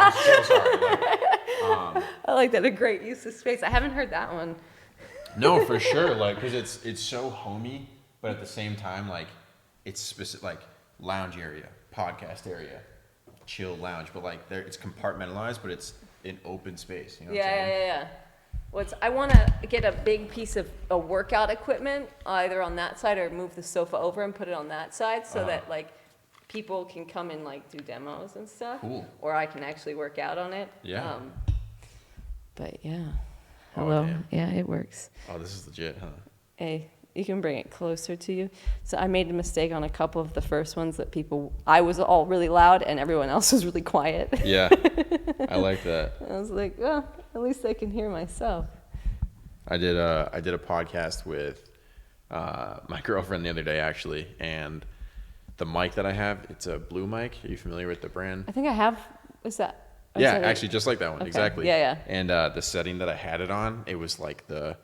I'm so sorry. I like that. A great use of space. I haven't heard that one. No, for sure. Like, because it's so homey, but at the same time, like, it's specific, like lounge area, podcast area, chill lounge. But like, there it's compartmentalized, but it's an open space. You know what I'm saying? Yeah. I want to get a big piece of workout equipment either on that side or move the sofa over and put it on that side so that like people can come and like do demos and stuff. Cool. Or I can actually work out on it. Yeah. But yeah. Oh, Hello. damn. Yeah, it works. Oh, this is legit, huh? Hey, you can bring it closer to you. So I made a mistake on a couple of the first ones that I was all really loud and everyone else was really quiet. Yeah, I like that. I was like, well, at least I can hear myself. I did a podcast with my girlfriend the other day, actually, and the mic that I have, it's a Blue mic. Are you familiar with the brand? I think I have. Is that? Yeah, actually, just like that one, okay. exactly. Yeah. And the setting that I had it on, it was like the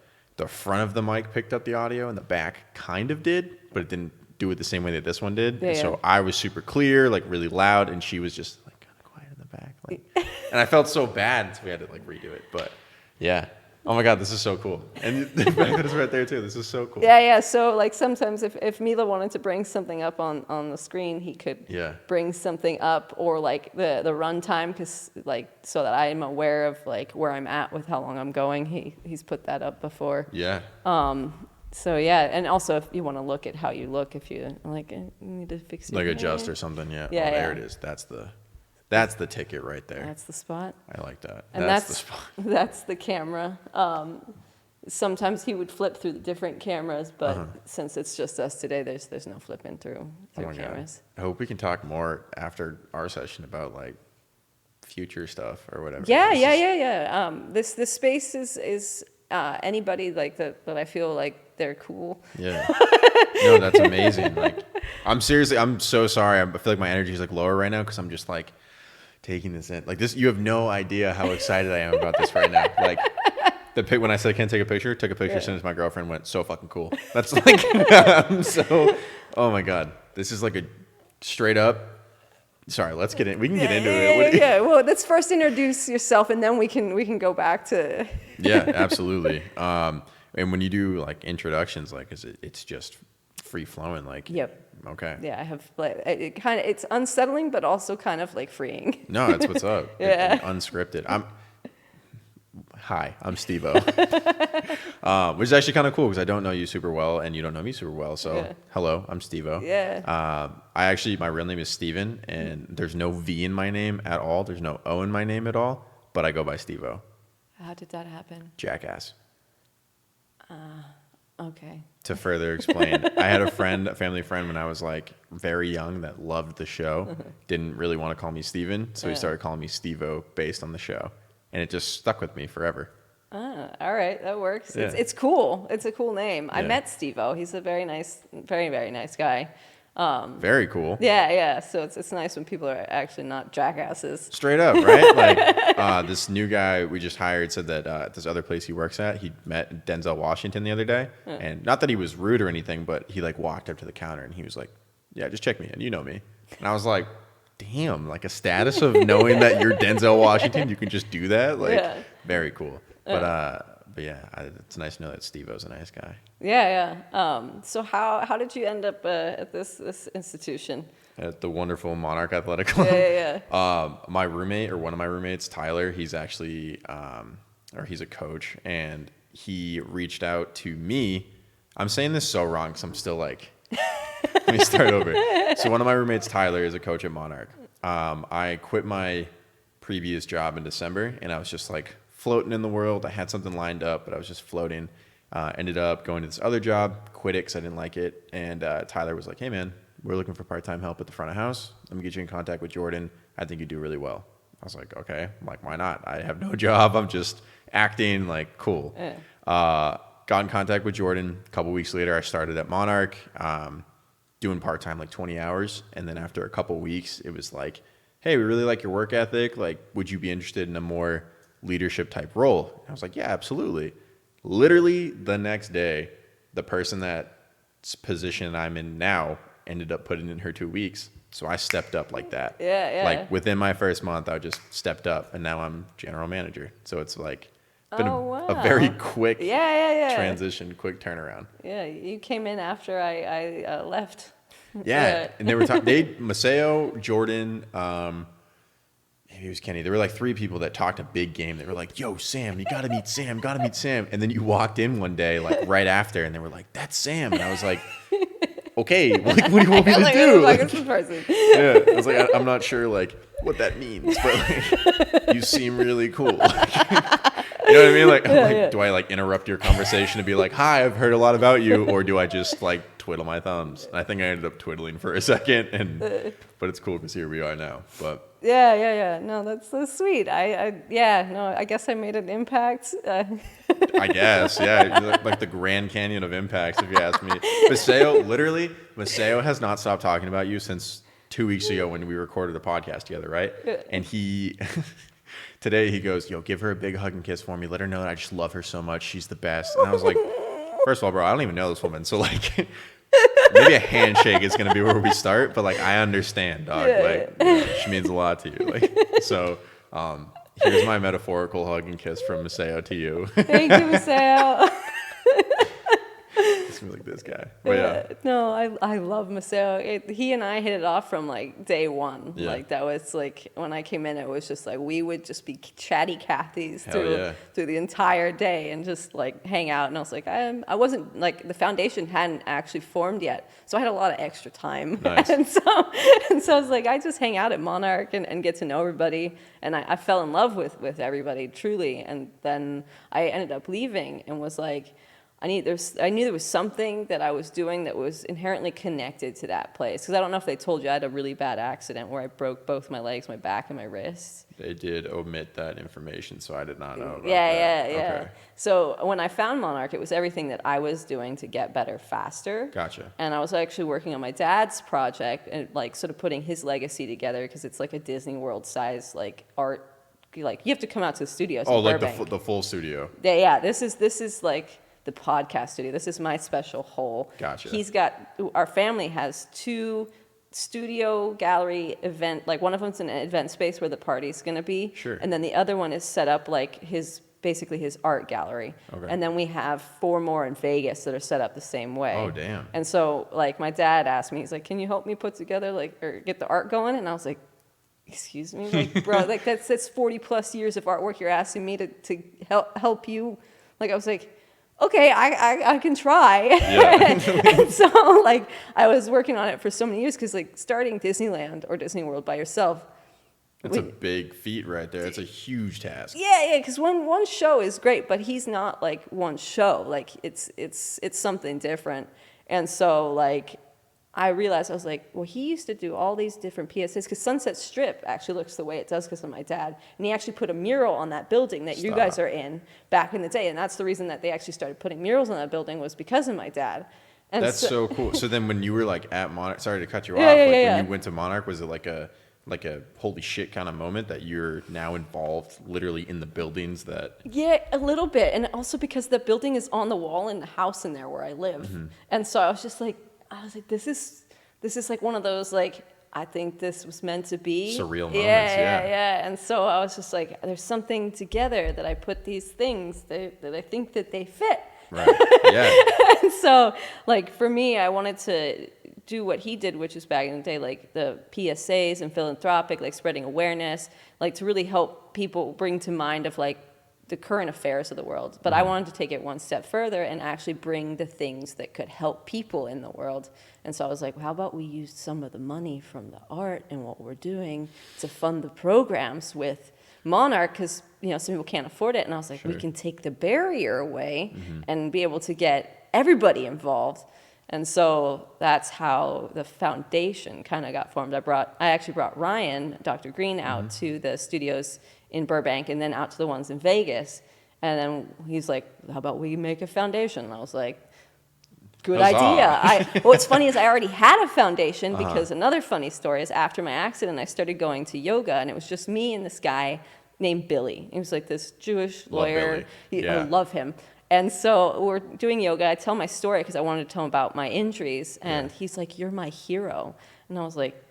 front of the mic picked up the audio, and the back kind of did, but it didn't do it the same way that this one did. Yeah. So I was super clear, like really loud, and she was just like kind of quiet in the back. Like, and I felt so bad, so we had to like redo it. But yeah. Oh my God, this is so cool. And the fact that it's right there too, this is so cool. Yeah. So like sometimes if Mila wanted to bring something up on the screen, he could bring something up, or like the runtime, because like so that I am aware of like where I'm at with how long I'm going. He's put that up before. Yeah. So yeah, and also if you want to look at how you look, if you like you need to fix your like hair. adjust or something, yeah. Yeah, there it is. That's the ticket right there. That's the spot. I like that. And that's the spot. That's the camera. Sometimes he would flip through the different cameras, but since it's just us today, there's no flipping through cameras. God. I hope we can talk more after our session about like future stuff or whatever. Yeah. This space is anybody like that I feel like they're cool. Yeah. No, that's amazing. Like, I'm so sorry. I feel like my energy is like lower right now because I'm just like taking this in. Like this, you have no idea how excited I am about this right now. Like when I said I can't take a picture, took a picture, sent it to my girlfriend, went, so fucking cool. That's like, oh my God. This is like a straight up, sorry, let's get in. We can get into it. Yeah. Well, let's first introduce yourself and then we can go back to. Yeah, absolutely. And when you do like introductions, like, it's just free flowing, like. Yep. Okay. Yeah, I have like it's unsettling, but also kind of like freeing. No, that's what's up. Yeah. Unscripted. Hi, I'm Stevo. Which is actually kind of cool because I don't know you super well and you don't know me super well. So hello, I'm Stevo. Yeah. My real name is Steven, and there's no V in my name at all. There's no O in my name at all, but I go by Stevo. How did that happen? Jackass. Okay. To further explain, I had a family friend when I was like very young that loved the show, didn't really want to call me Steven, so he started calling me Stevo based on the show, and it just stuck with me forever. All right, that works. Yeah. It's cool. It's a cool name. I Yeah. met Stevo. He's a very nice, very, very nice guy. Very cool. Yeah. So it's nice when people are actually not jackasses. Straight up, right? Like this new guy we just hired said that at this other place he works at, he met Denzel Washington the other day, and not that he was rude or anything, but he like walked up to the counter and he was like, "Yeah, just check me in. You know me." And I was like, "Damn, like a status of knowing that you're Denzel Washington, you can just do that." Like, very cool. But yeah, it's nice to know that Stevo's a nice guy. Yeah. So how did you end up at this institution? At the wonderful Monarch Athletic Club. Yeah. My roommate, or one of my roommates, Tyler, he's actually, he's a coach, and he reached out to me. I'm saying this so wrong because I'm still like, let me start over. So one of my roommates, Tyler, is a coach at Monarch. I quit my previous job in December, and I was just like floating in the world. I had something lined up, but I was just floating. Ended up going to this other job, quit it because I didn't like it. And Tyler was like, "Hey man, we're looking for part-time help at the front of house. Let me get you in contact with Jordan. I think you do really well." I was like, "Okay." I'm like, "Why not? I have no job. I'm just acting." Like, cool. Got in contact with Jordan. A couple weeks later, I started at Monarch, doing part-time, like 20 hours. And then after a couple weeks, it was like, "Hey, we really like your work ethic. Like, would you be interested in a more leadership type role?" And I was like, "Yeah, absolutely." Literally the next day, the person that's position I'm in now ended up putting in her 2 weeks, So I stepped up like that. Yeah. Like within my first month, I just stepped up, and now I'm general manager. So it's like been a very quick transition, quick turnaround. Yeah, you came in after I left. Yeah, and they were Maceo, Jordan, maybe it was Kenny. There were like 3 people that talked a big game. They were like, "Yo, Sam, you gotta meet Sam, gotta meet Sam." And then you walked in one day, like right after, and they were like, "That's Sam," and I was like, okay, like, what do you want me to do? Like, it's the person. Yeah, I was like, I'm not sure like what that means, but like, you seem really cool. You know what I mean? Like, do I like interrupt your conversation to be like, "Hi, I've heard a lot about you," or do I just like twiddle my thumbs? And I think I ended up twiddling for a second, but it's cool because here we are now. But yeah. No, that's sweet. I guess I made an impact. I guess, yeah, like the Grand Canyon of impacts, if you ask me. Maceo has not stopped talking about you since 2 weeks ago when we recorded a podcast together, right? And today he goes, "Yo, give her a big hug and kiss for me. Let her know that I just love her so much. She's the best." And I was like, first of all, bro, I don't even know this woman. So like, maybe a handshake is going to be where we start. But like, I understand, dog. She means a lot to you. Like, so here's my metaphorical hug and kiss from Maceo to you. Thank you, Maceo. It's like this guy. But yeah. No, I love Maceo. He and I hit it off from like day one. Yeah. Like that was like when I came in, it was just like we would just be chatty Cathys through the entire day and just like hang out. And I was like, I wasn't like the foundation hadn't actually formed yet, so I had a lot of extra time. Nice. and so I was like, I just hang out at Monarch and get to know everybody. And I fell in love with everybody truly. And then I ended up leaving and was like, I knew there was something that I was doing that was inherently connected to that place. Because I don't know if they told you, I had a really bad accident where I broke both my legs, my back, and my wrists. They did omit that information, so I did not know about that. Yeah. Okay. So when I found Monarch, it was everything that I was doing to get better faster. Gotcha. And I was actually working on my dad's project and like sort of putting his legacy together because it's like a Disney World size like art. Like you have to come out to the studios. Oh, like the full studio. Yeah. This is like the podcast studio. This is my special hole. Gotcha. Our family has 2 studio gallery event, like one of them's an event space where the party's going to be. Sure. And then the other one is set up like basically his art gallery. Okay. And then we have 4 more in Vegas that are set up the same way. Oh, damn. And so like my dad asked me, he's like, "Can you help me put together like, or get the art going?" And I was like, "Excuse me, like, bro, like that's 40 plus years of artwork you're asking me to help you." Like, I was like, okay, I can try. Yeah. And so, like, I was working on it for so many years because, like, starting Disneyland or Disney World by yourself. It's a big feat right there. It's a huge task. Yeah, because one show is great, but he's not, like, one show. Like, it's something different. And so, like, I realized, I was like, well, he used to do all these different PSAs because Sunset Strip actually looks the way it does because of my dad. And he actually put a mural on that building that you guys are in back in the day. And that's the reason that they actually started putting murals on that building was because of my dad. And that's so cool. So then when you were like at Monarch, sorry to cut you off, when you went to Monarch, was it like a holy shit kind of moment that you're now involved literally in the buildings that... Yeah, a little bit. And also because the building is on the wall in the house in there where I live. Mm-hmm. And so I was like, this is like one of those, like, I think this was meant to be. Surreal moments, yeah. And so I was just like, there's something together that I put these things that I think that they fit. Right, yeah. And so, like, for me, I wanted to do what he did, which is back in the day, like the PSAs and philanthropic, like spreading awareness, like to really help people bring to mind of, like, the current affairs of the world. But I wanted to take it one step further and actually bring the things that could help people in the world. And so I was like, well, how about we use some of the money from the art and what we're doing to fund the programs with Monarch, because some people can't afford it. And I was like, we can take the barrier away and be able to get everybody involved. And so that's how the foundation kind of got formed. I actually brought Ryan, Dr. Green, out to the studios in Burbank and then out to the ones in Vegas. And then he's like, how about we make a foundation? And I was like, good idea. What's funny is I already had a foundation because another funny story is after my accident, I started going to yoga, and it was just me and this guy named Billy. He was like this Jewish lawyer. I love him. And so we're doing yoga. I tell my story because I wanted to tell him about my injuries. And he's like, you're my hero. And I was like,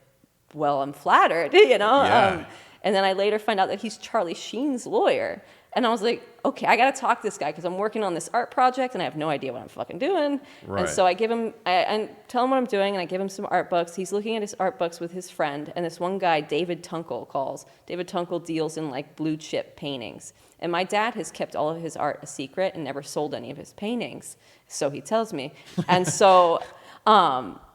well, I'm flattered, you know? Yeah. And then I later find out that he's Charlie Sheen's lawyer. And I was like, okay, I got to talk to this guy because I'm working on this art project and I have no idea what I'm fucking doing. Right. And so I give him, I tell him what I'm doing, and I give him some art books. He's looking at his art books with his friend, and this one guy, David Tunkel, calls. David Tunkel deals in like blue chip paintings. And my dad has kept all of his art a secret and never sold any of his paintings. So he tells me. And so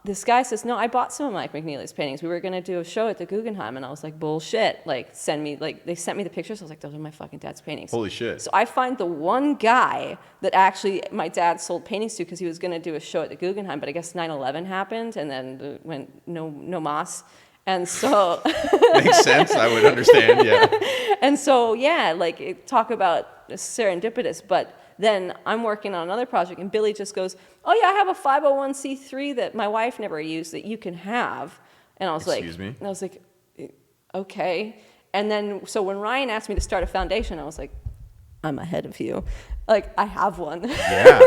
this guy says, no, I bought some of Mike McNeely's paintings. We were going to do a show at the Guggenheim. And I was like, bullshit. Like, they sent me the pictures. I was like, those are my fucking dad's paintings. Holy shit. So I find the one guy that actually my dad sold paintings to because he was going to do a show at the Guggenheim. But I guess 9/11 happened, and then went no mas. And so makes sense. I would understand. Yeah. And so, yeah, like talk about serendipitous. But then I'm working on another project, and Billy just goes, oh, yeah, I have a 501c3 that my wife never used that you can have. And I was Excuse me? And I was like, okay. And then, so when Ryan asked me to start a foundation, I was like, I'm ahead of you. Like, I have one. Yeah.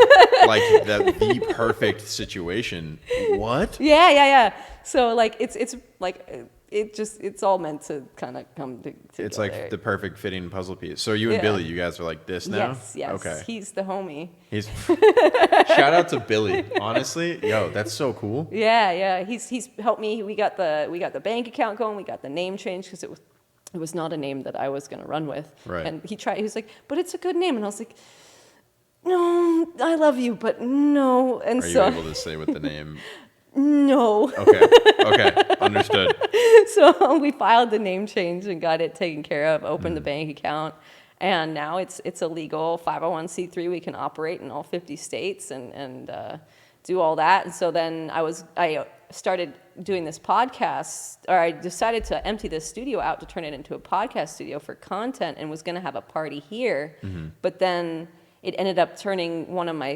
Like the perfect situation. What? Yeah. So, like, it's like, it's all meant to kind of come together. It's like the perfect fitting puzzle piece. So you and Billy, you guys are like this now? Yes. Okay. He's the homie. Shout out to Billy. Honestly, yo, that's so cool. Yeah. He's helped me. We got the bank account going. We got the name changed because it was not a name that I was going to run with. Right. And he was like, but it's a good name. And I was like, no, I love you, but no. And Are so, you able to say what the name? No. Okay. Understood. So we filed the name change and got it taken care of, opened the bank account, and now it's a legal 501c3. We can operate in all 50 states and do all that. And so then I started doing this podcast, or I decided to empty this studio out to turn it into a podcast studio for content, and was going to have a party here. But then it ended up turning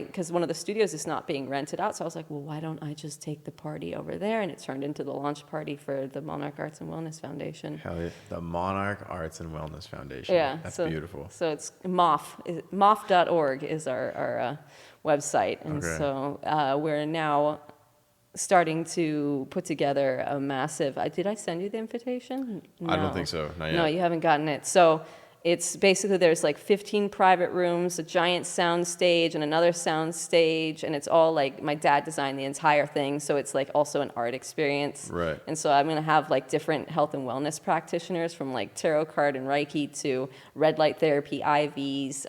because one of the studios is not being rented out. So I was like, well, why don't I just take the party over there? And it turned into the launch party for the Monarch Arts and Wellness Foundation. Hell yeah. The Monarch Arts and Wellness Foundation. Yeah. That's beautiful. So it's MAWF.org is our website. And so we're now starting to put together a massive, did I send you the invitation? No. I don't think so. Not yet. No, you haven't gotten it. So it's basically, there's like 15 private rooms, a giant sound stage and another sound stage, and it's all like, my dad designed the entire thing, so it's like also an art experience. Right. And so I'm going to have like different health and wellness practitioners, from like tarot card and Reiki to red light therapy, IVs.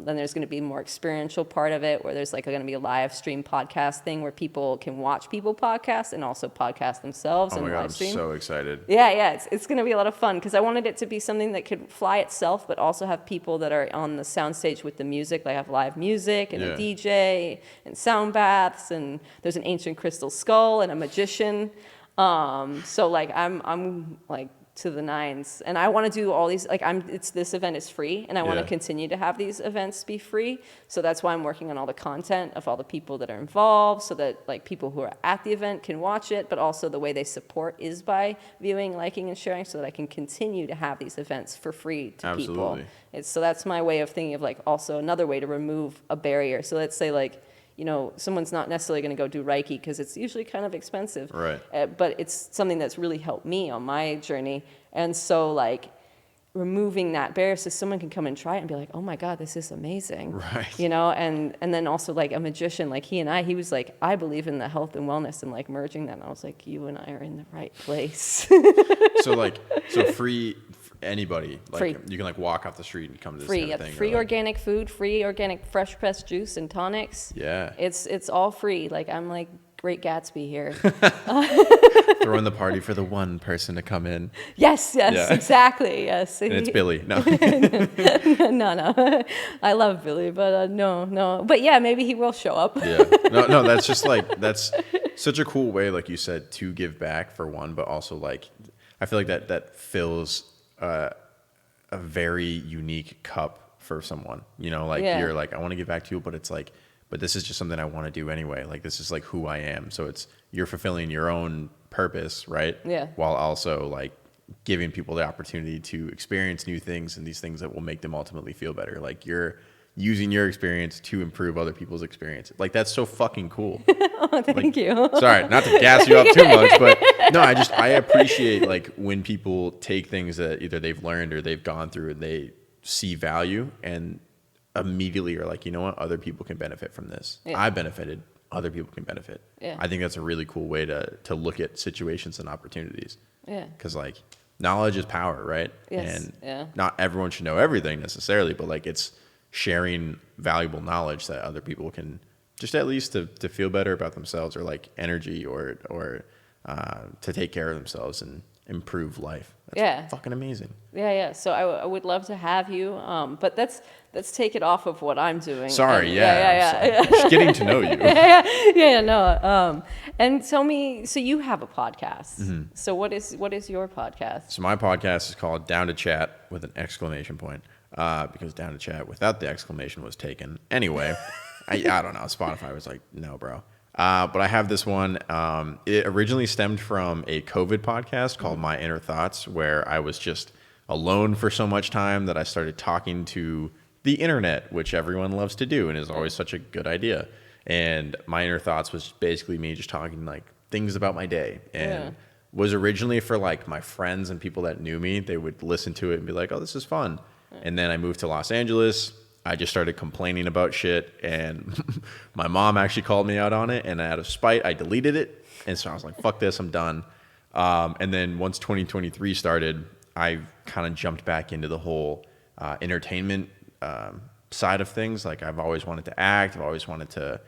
Then there's going to be a more experiential part of it, where there's like going to be a live stream podcast thing where people can watch people podcast and also podcast themselves and my God, live stream. I'm so excited. Yeah, it's going to be a lot of fun because I wanted it to be something that could fly itself, but also have people that are on the soundstage with the music, like have live music and a DJ and sound baths, and there's an ancient crystal skull and a magician. So like I'm like to the nines, and I want to do all these, like this event is free, and I want to continue to have these events be free. So that's why I'm working on all the content of all the people that are involved, so that like people who are at the event can watch it, but also the way they support is by viewing, liking, and sharing, so that I can continue to have these events for free to people. So that's my way of thinking of like also another way to remove a barrier. So let's say like, you know, someone's not necessarily going to go do Reiki because it's usually kind of expensive. Right. But it's something that's really helped me on my journey. And so, like, removing that barrier so someone can come and try it and be like, oh, my God, this is amazing. Right. You know, and then also, like, a magician, like he was like, I believe in the health and wellness and, like, merging that. And I was like, you and I are in the right place. So free anybody, like free. You can like walk off the street and come to this free, kind of thing. Free organic food, free organic fresh pressed juice and tonics. Yeah. It's all free. Like I'm like Great Gatsby here. Throwing the party for the one person to come in. Yes, exactly. Yes. And it's Billy. No. No. I love Billy, but no. But yeah, maybe he will show up. Yeah. No, that's just like, that's such a cool way, like you said, to give back for one, but also like, I feel like that fills a very unique cup for someone, you know, like you're like, I want to give back to you, but it's like, but this is just something I want to do anyway. Like, this is like who I am. So you're fulfilling your own purpose, right? Yeah. While also like giving people the opportunity to experience new things and these things that will make them ultimately feel better. Like you're using your experience to improve other people's experience. Like, that's so fucking cool. Oh, thank you. Sorry, not to gas you up too much, but no, I appreciate like when people take things that either they've learned or they've gone through and they see value and immediately are like, you know what, other people can benefit from this. Yeah. I benefited, other people can benefit. Yeah. I think that's a really cool way to look at situations and opportunities. Yeah. Because like knowledge is power, right? Yes. And not everyone should know everything necessarily, but like it's sharing valuable knowledge that other people can just at least to feel better about themselves or like energy or to take care of themselves and improve life. That's fucking amazing. Yeah. So I would love to have you, but let's take it off of what I'm doing. Sorry, I'm just getting to know you. No. And tell me, so you have a podcast. Mm-hmm. So what is your podcast? So my podcast is called Down to Chat with an exclamation point, because Down to Chat without the exclamation was taken. Anyway, I don't know. Spotify was like, no, bro. But I have this one. It originally stemmed from a COVID podcast called My Inner Thoughts, where I was just alone for so much time that I started talking to the internet, which everyone loves to do and is always such a good idea. And My Inner Thoughts was basically me just talking like things about my day, and was originally for like my friends and people that knew me. They would listen to it and be like, oh, this is fun. And then I moved to Los Angeles. I just started complaining about shit, and my mom actually called me out on it, and out of spite, I deleted it. And so I was like, fuck this, I'm done. And then once 2023 started, I kind of jumped back into the whole entertainment side of things. Like I've always wanted to act, I've always wanted to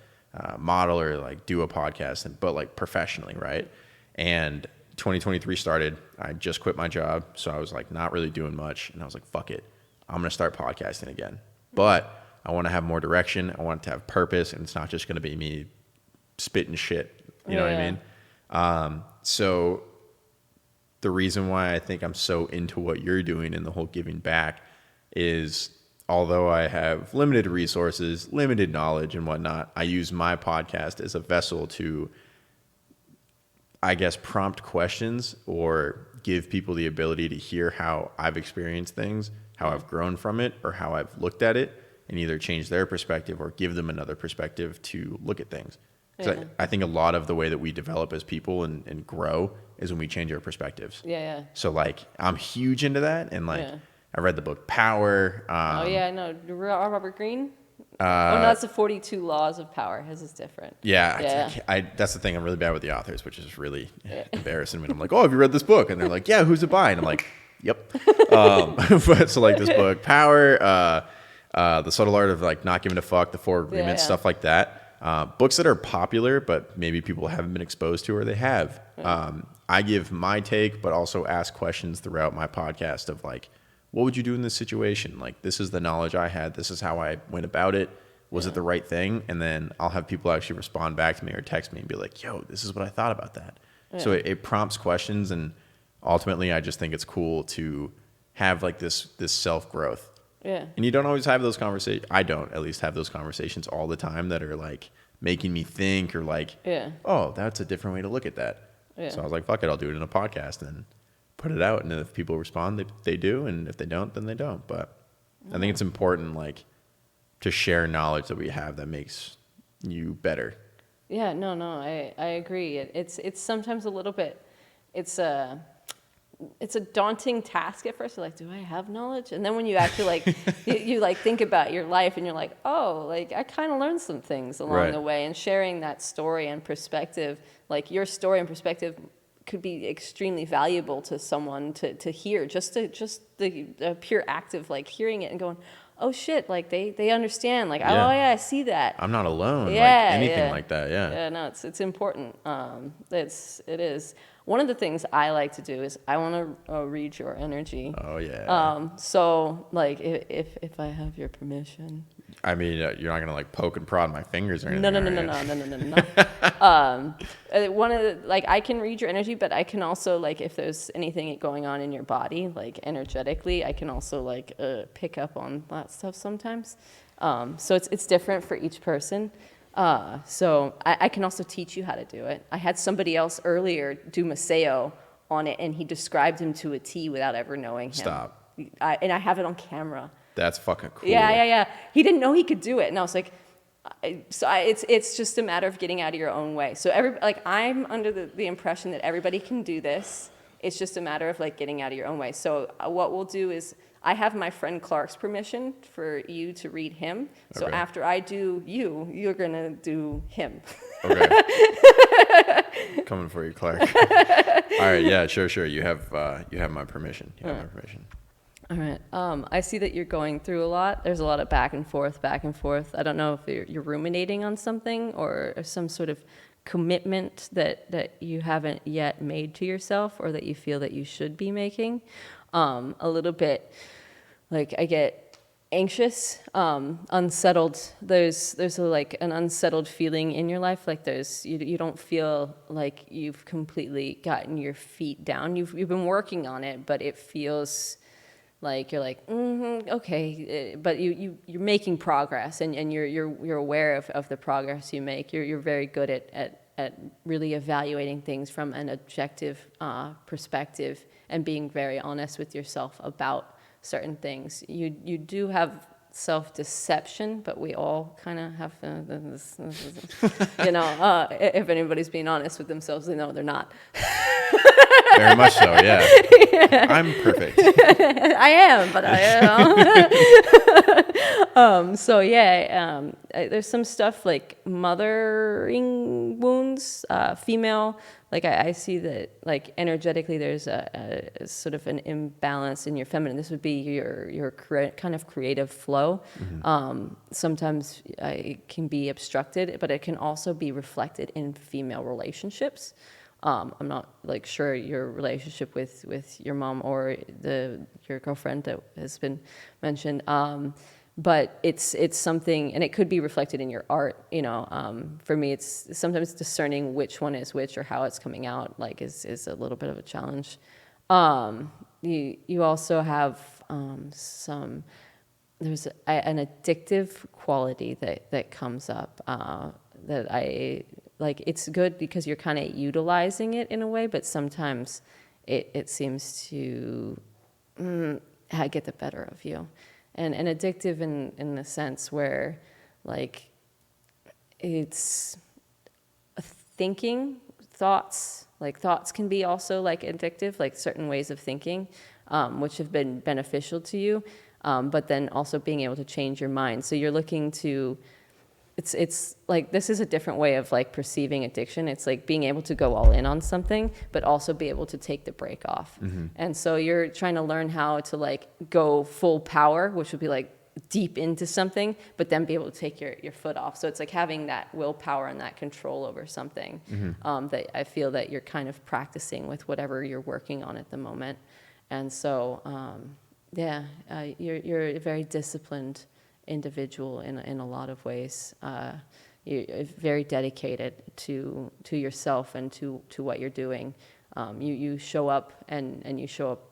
model or like do a podcast, but like professionally, right? And 2023 started, I just quit my job, so I was like not really doing much, and I was like, fuck it, I'm gonna start podcasting again. But I want to have more direction. I want it to have purpose, and it's not just going to be me spitting shit. You know what I mean? So the reason why I think I'm so into what you're doing and the whole giving back is, although I have limited resources, limited knowledge and whatnot, I use my podcast as a vessel to, I guess, prompt questions or give people the ability to hear how I've experienced things, how I've grown from it, or how I've looked at it, and either change their perspective or give them another perspective to look at things. Because I think a lot of the way that we develop as people and grow is when we change our perspectives. So like I'm huge into that, and like I read the book Power. I know. Robert Greene? No, that's the 42 Laws of Power. His is different. That's the thing. I'm really bad with the authors, which is really embarrassing when I'm like, oh, have you read this book? And they're like, yeah, who's it by? And I'm like, yep. But so like this book, Power, The Subtle Art of like Not Giving a Fuck, The Four Agreements, stuff like that. Books that are popular, but maybe people haven't been exposed to, or they have. I give my take, but also ask questions throughout my podcast of like, what would you do in this situation? Like, this is the knowledge I had. This is how I went about it. Was it the right thing? And then I'll have people actually respond back to me or text me and be like, yo, this is what I thought about that. So it prompts questions, and ultimately I just think it's cool to have like this self-growth. And you don't always have those conversations. I don't at least have those conversations all the time that are like making me think or like, oh, that's a different way to look at that. So I was like, fuck it, I'll do it in a podcast and put it out. And if people respond, they do. And if they don't, then they don't. But I think it's important like to share knowledge that we have that makes you better. I agree. It's sometimes a little bit, it's a daunting task at first. You're like, do I have knowledge? And then when you actually like, you like think about your life and you're like, oh, like I kind of learned some things along the way, and sharing that story and perspective, like your story and perspective could be extremely valuable to someone to hear, just the pure act of like hearing it and going, oh shit, like they understand, like, oh yeah, I see that. I'm not alone. Like anything like that. No, it's important. It is. One of the things I like to do is I want to read your energy. Oh yeah. So like if I have your permission. I mean, you're not gonna like poke and prod my fingers or anything. No. One of the, like I can read your energy, but I can also like if there's anything going on in your body, like energetically, I can also like pick up on that stuff sometimes. So it's different for each person. So I can also teach you how to do it. I had somebody else earlier do Maseo on it, and he described him to a T without ever knowing him. Stop. And I have it on camera. That's fucking cool. Yeah. He didn't know he could do it, and I was like, it's just a matter of getting out of your own way. So I'm under the impression that everybody can do this. It's just a matter of like getting out of your own way. So what we'll do is I have my friend Clark's permission for you to read him. So after I do you're gonna do him. Okay. Coming for you, Clark. All right. Yeah. Sure. You have my permission. You have my permission. All right. I see that you're going through a lot. There's a lot of back and forth. I don't know if you're ruminating on something or some sort of commitment that you haven't yet made to yourself or that you feel that you should be making. A little bit, like I get anxious, unsettled. There's like an unsettled feeling in your life. Like you don't feel like you've completely gotten your feet down. You've been working on it, but it feels like you're like, okay, but you're making progress, and you're aware of the progress you make. You're very good at really evaluating things from an objective perspective and being very honest with yourself about certain things. You do have self-deception, but we all kind of have this, if anybody's being honest with themselves, they know they're not. Very much so, yeah. I'm perfect. I am, but there's some stuff like mothering wounds, female. Like I see that like energetically there's a sort of an imbalance in your feminine. This would be your kind of creative flow. Mm-hmm. Sometimes it can be obstructed, but it can also be reflected in female relationships. I'm not like sure your relationship with your mom or your girlfriend that has been mentioned, but it's something, and it could be reflected in your art. For me, it's sometimes discerning which one is which or how it's coming out. Like is a little bit of a challenge. You also have there's an addictive quality that comes up that I. Like, it's good because you're kind of utilizing it in a way, but sometimes it seems to get the better of you. And addictive in the sense where, like, it's thinking, thoughts. Like, thoughts can be also, like, addictive, like certain ways of thinking, which have been beneficial to you, but then also being able to change your mind. So you're looking to... It's like this is a different way of like perceiving addiction. It's like being able to go all in on something, but also be able to take the break off. Mm-hmm. And so you're trying to learn how to like go full power, which would be like deep into something, but then be able to take your foot off. So it's like having that willpower and that control over something that I feel that you're kind of practicing with whatever you're working on at the moment. And so, you're a very disciplined individual in a lot of ways. You're very dedicated to yourself and to what you're doing. You show up and you show up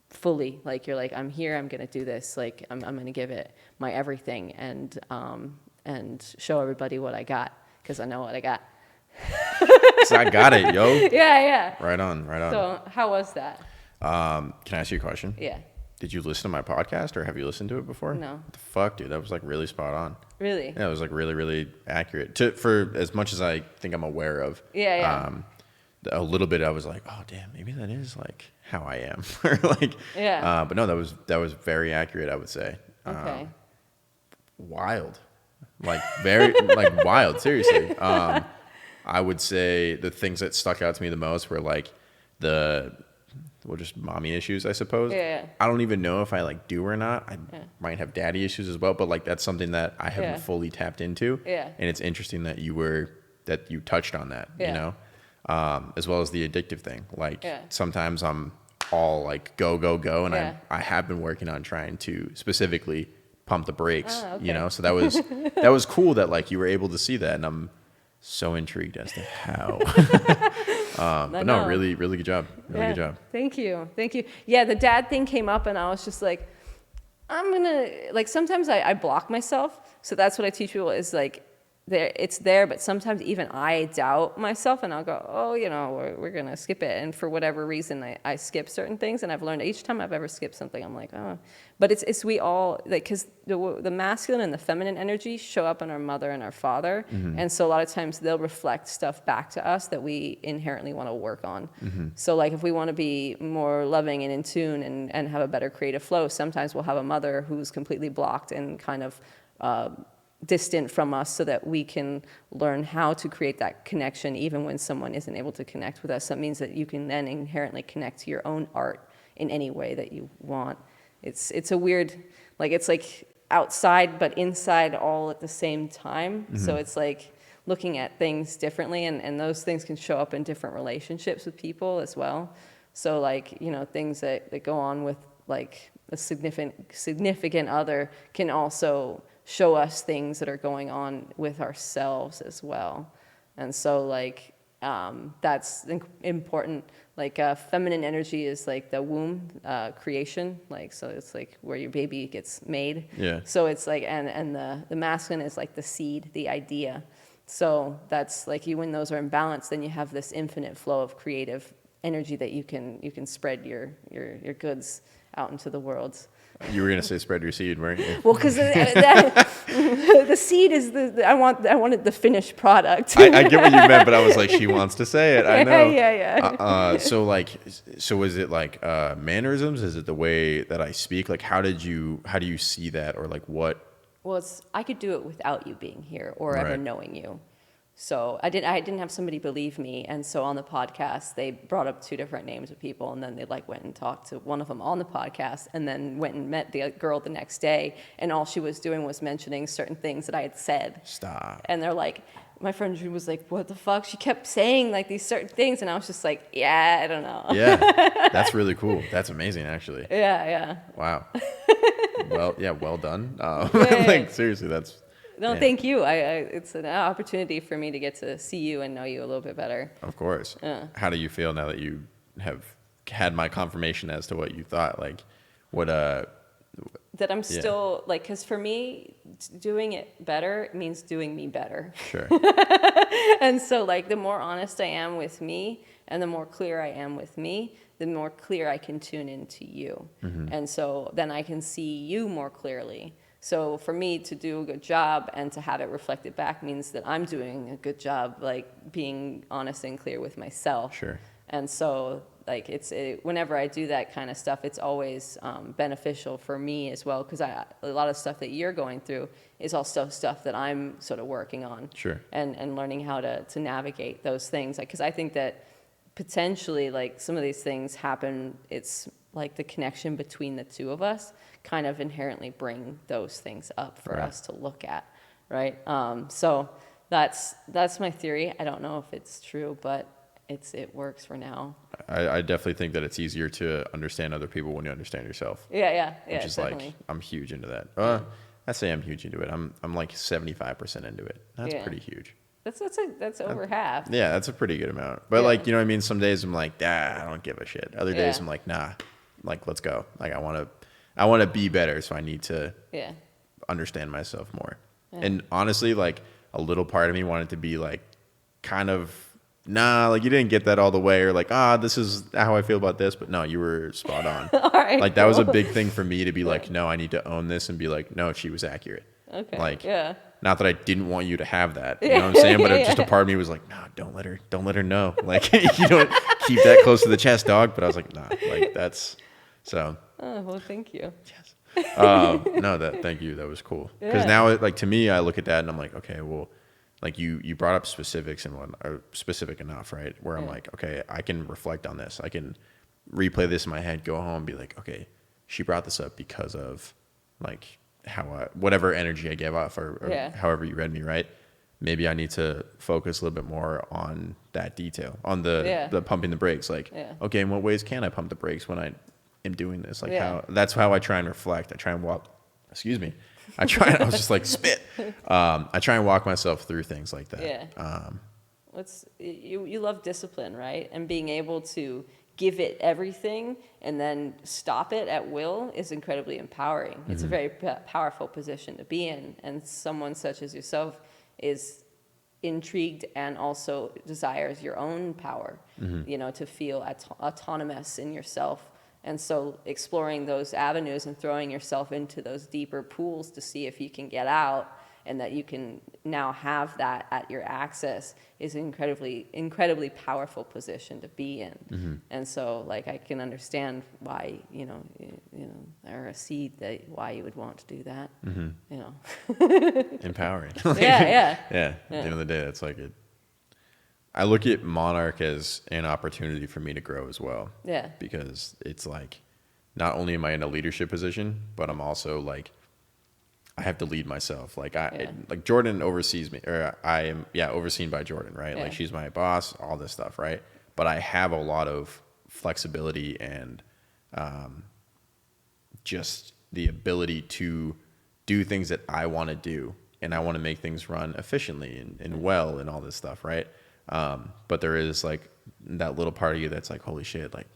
fully. Like you're like, I'm here. I'm gonna do this. Like I'm gonna give it my everything and show everybody what I got because I know what I got. So I got it, yo. Yeah. Right on. So how was that? Can I ask you a question? Yeah. Did you listen to my podcast or have you listened to it before? No. What the fuck, dude? That was like really spot on. Really? Yeah, it was like really, really accurate for as much as I think I'm aware of. Yeah. A little bit, I was like, oh damn, maybe that is like how I am, or like. Yeah. But no, that was very accurate. I would say. Okay. Wild, like very like wild. Seriously. I would say the things that stuck out to me the most were like just mommy issues, I suppose. Yeah. I don't even know if I like do or not. I might have daddy issues as well, but like that's something that I haven't fully tapped into. Yeah. And it's interesting that you touched on that, you know, as well as the addictive thing. Like sometimes I'm all like go, and I have been working on trying to specifically pump the brakes, you know? So that was cool that like you were able to see that, and I'm so intrigued as to how. But no, really, really good job. Really good job. Thank you. Yeah, the dad thing came up and I was just like, I'm gonna, like sometimes I block myself. So that's what I teach people is like, it's there, but sometimes even I doubt myself, and I'll go, oh, we're going to skip it. And for whatever reason, I skip certain things, and I've learned each time I've ever skipped something, I'm like, oh. But it's we all, like, because the masculine and the feminine energy show up in our mother and our father. And so a lot of times they'll reflect stuff back to us that we inherently want to work on. So like if we want to be more loving and in tune and have a better creative flow, sometimes we'll have a mother who's completely blocked and kind of distant from us, so that we can learn how to create that connection even when someone isn't able to connect with us. That means that you can then inherently connect to your own art in any way that you want. It's a weird, like, it's like outside but inside all at the same time. So it's like looking at things differently, and those things can show up in different relationships with people as well. So like, things that go on with like a significant other can also show us things that are going on with ourselves as well. And so like that's important. Like feminine energy is like the womb, creation, like, so it's like where your baby gets made. So it's like, and the masculine is like the seed, the idea. So that's like, when those are in balance, then you have this infinite flow of creative energy that you can spread your goods out into the world. You were gonna say spread your seed, weren't you? Well, because the seed is I wanted the finished product. I get what you meant, but I was like, she wants to say it. I know. Yeah. So is it like mannerisms? Is it the way that I speak? Like, how do you see that, or like what? Well, I could do it without you being here or ever knowing you. So I didn't have somebody believe me, and so on the podcast they brought up 2 different names of people, and then they like went and talked to one of them on the podcast, and then went and met the girl the next day, and all she was doing was mentioning certain things that I had said. Stop. And they're like, my friend Drew was like, what the fuck? She kept saying like these certain things, and I was just like, yeah, I don't know. Yeah, that's really cool. That's amazing, actually. Yeah. Wow. Well done. Like, seriously, that's. No, thank you. It's an opportunity for me to get to see you and know you a little bit better. Of course. How do you feel now that you have had my confirmation as to what you thought? Like, what that I'm still like, because for me, doing it better means doing me better. Sure. And so like, the more honest I am with me, and the more clear I am with me, the more clear I can tune into you. And so then I can see you more clearly. So for me to do a good job and to have it reflected back means that I'm doing a good job, like being honest and clear with myself. Sure. And so like whenever I do that kind of stuff, it's always beneficial for me as well, because a lot of stuff that you're going through is also stuff that I'm sort of working on. Sure. And learning how to navigate those things. Like, because I think that potentially like some of these things happen, it's like the connection between the two of us kind of inherently bring those things up for us to look at, right? So that's my theory. I don't know if it's true, but it works for now. I definitely think that it's easier to understand other people when you understand yourself. Yeah. Which is definitely. like, I'm huge into that. I say I'm huge into it. I'm like 75% into it. That's pretty huge. That's over half. Yeah, that's a pretty good amount. But like, you know what I mean? Some days I'm like, I don't give a shit. Other days I'm like, nah, like, let's go. Like, I want to be better, so I need to understand myself more. And honestly, like, a little part of me wanted to be like, kind of, nah, like, you didn't get that all the way, or like, this is how I feel about this, but no, you were spot on. All right, like, that was a big thing for me to be like, no, I need to own this and be like, no, she was accurate. Okay. Like, not that I didn't want you to have that, you know what I'm saying? But just a part of me was like, nah, don't let her know. Like, you don't keep that close to the chest, dog. But I was like, nah, like, that's so. Oh, well, thank you. Yes. Thank you. That was cool. Because now, like, to me, I look at that and I'm like, okay, well, like you brought up specifics and what are specific enough, right? Where I'm like, okay, I can reflect on this. I can replay this in my head, go home and be like, okay, she brought this up because of like whatever energy I gave off or however you read me, right? Maybe I need to focus a little bit more on that detail, on the pumping the brakes. Like, okay, in what ways can I pump the brakes when I am doing this? Like that's how I try and reflect. I try and walk, I was just like spit. I try and walk myself through things like that. Yeah. You love discipline, right? And being able to give it everything and then stop it at will is incredibly empowering. It's a very powerful position to be in. And someone such as yourself is intrigued and also desires your own power, you know, to feel autonomous in yourself. And so exploring those avenues and throwing yourself into those deeper pools to see if you can get out, and that you can now have that at your access, is incredibly powerful position to be in. And so, like, I can understand why, you know, or a seed that why you would want to do that. You know, empowering. Yeah. At the end of the day, that's like it. I look at Monarch as an opportunity for me to grow as well. Yeah. Because it's like, not only am I in a leadership position, but I'm also like, I have to lead myself. Like like Jordan oversees me, or I am, overseen by Jordan, right? Yeah. Like she's my boss, all this stuff, right? But I have a lot of flexibility and just the ability to do things that I want to do, and I want to make things run efficiently and well and all this stuff, right? But there is like that little part of you that's like, holy shit, like,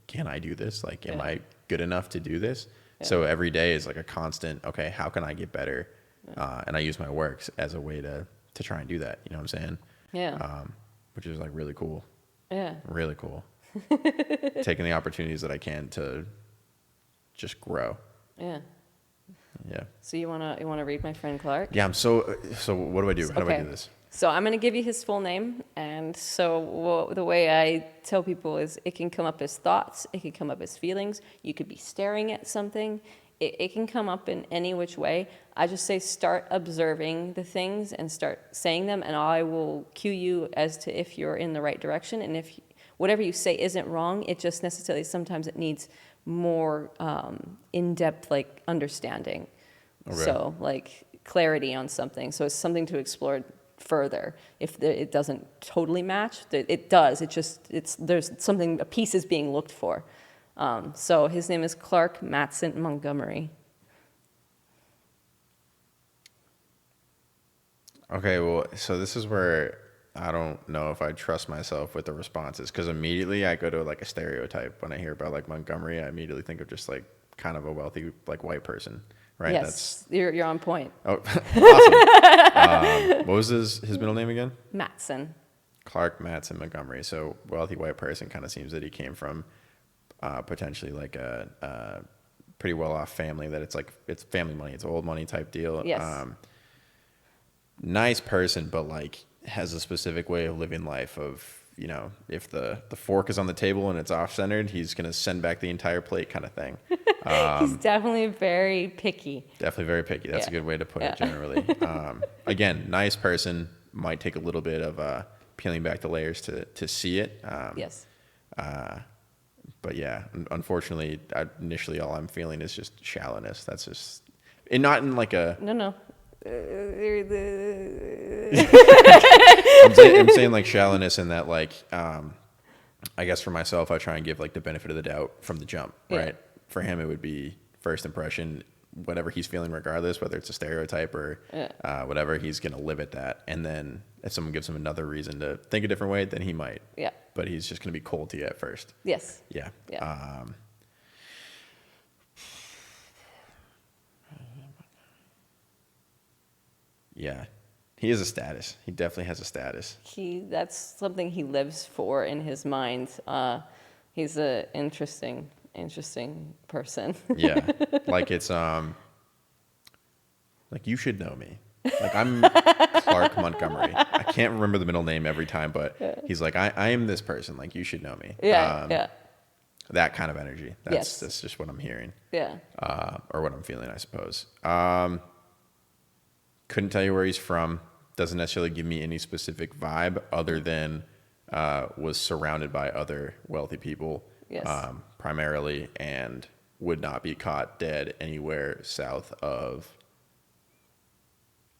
can I do this? Like, am I good enough to do this? Yeah. So every day is like a constant, okay, how can I get better? And I use my works as a way to try and do that. You know what I'm saying? Yeah. Which is like really cool. Yeah. Really cool. Taking the opportunities that I can to just grow. Yeah. Yeah. So you wanna read my friend Clark? Yeah. So what do I do? How do I do this? So I'm going to give you his full name. And so the way I tell people is it can come up as thoughts. It can come up as feelings. You could be staring at something. It can come up in any which way. I just say start observing the things and start saying them, and I will cue you as to if you're in the right direction. And if whatever you say isn't wrong, it just necessarily sometimes it needs more in-depth like understanding. Okay. So like clarity on something. So it's something to explore further. If it doesn't totally match, it does. There's something, a piece is being looked for. So his name is Clark Matson Montgomery. Okay, well, so this is where I don't know if I trust myself with the responses, because immediately I go to like a stereotype. When I hear about like Montgomery, I immediately think of just like kind of a wealthy like white person. Right. Yes, you're on point. Oh, awesome. What was his middle name again? Matson. Clark Matson Montgomery. So wealthy white person, kind of seems that he came from potentially like a pretty well-off family, that it's family money. It's old money type deal. Yes. Nice person, but like has a specific way of living life of, you know, if the fork is on the table and it's off-centered, he's going to send back the entire plate kind of thing. He's definitely very picky. Definitely very picky. That's a good way to put it generally. Again, nice person, might take a little bit of peeling back the layers to see it. Yes. But yeah, unfortunately, initially all I'm feeling is just shallowness. That's just, and not in like a... No. I'm saying like shallowness in that like, I guess for myself, I try and give like the benefit of the doubt from the jump, right? For him, it would be first impression, whatever he's feeling, regardless, whether it's a stereotype or whatever, he's going to live at that. And then if someone gives him another reason to think a different way, then he might. Yeah. But he's just going to be cold to you at first. Yes. Yeah. Yeah. He is a status. He definitely has a status. That's something he lives for in his mind. He's an interesting person. Yeah. Like it's like, you should know me. Like I'm Clark Montgomery. I can't remember the middle name every time, but he's like, I am this person. Like, you should know me. Yeah. That kind of energy. That's just what I'm hearing. Yeah. Or what I'm feeling, I suppose. Couldn't tell you where he's from. Doesn't necessarily give me any specific vibe other than was surrounded by other wealthy people, primarily, and would not be caught dead anywhere south of...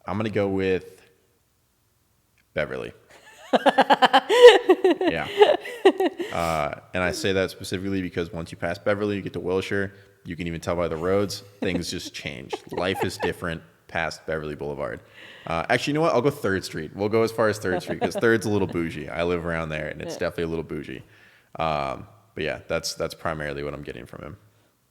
I'm going to go with Beverly. Yeah. And I say that specifically because once you pass Beverly, you get to Wilshire. You can even tell by the roads, things just change. Life is different past Beverly Boulevard. Actually, you know what? I'll go 3rd Street. We'll go as far as 3rd Street because 3rd's a little bougie. I live around there, and it's definitely a little bougie. But yeah, that's primarily what I'm getting from him.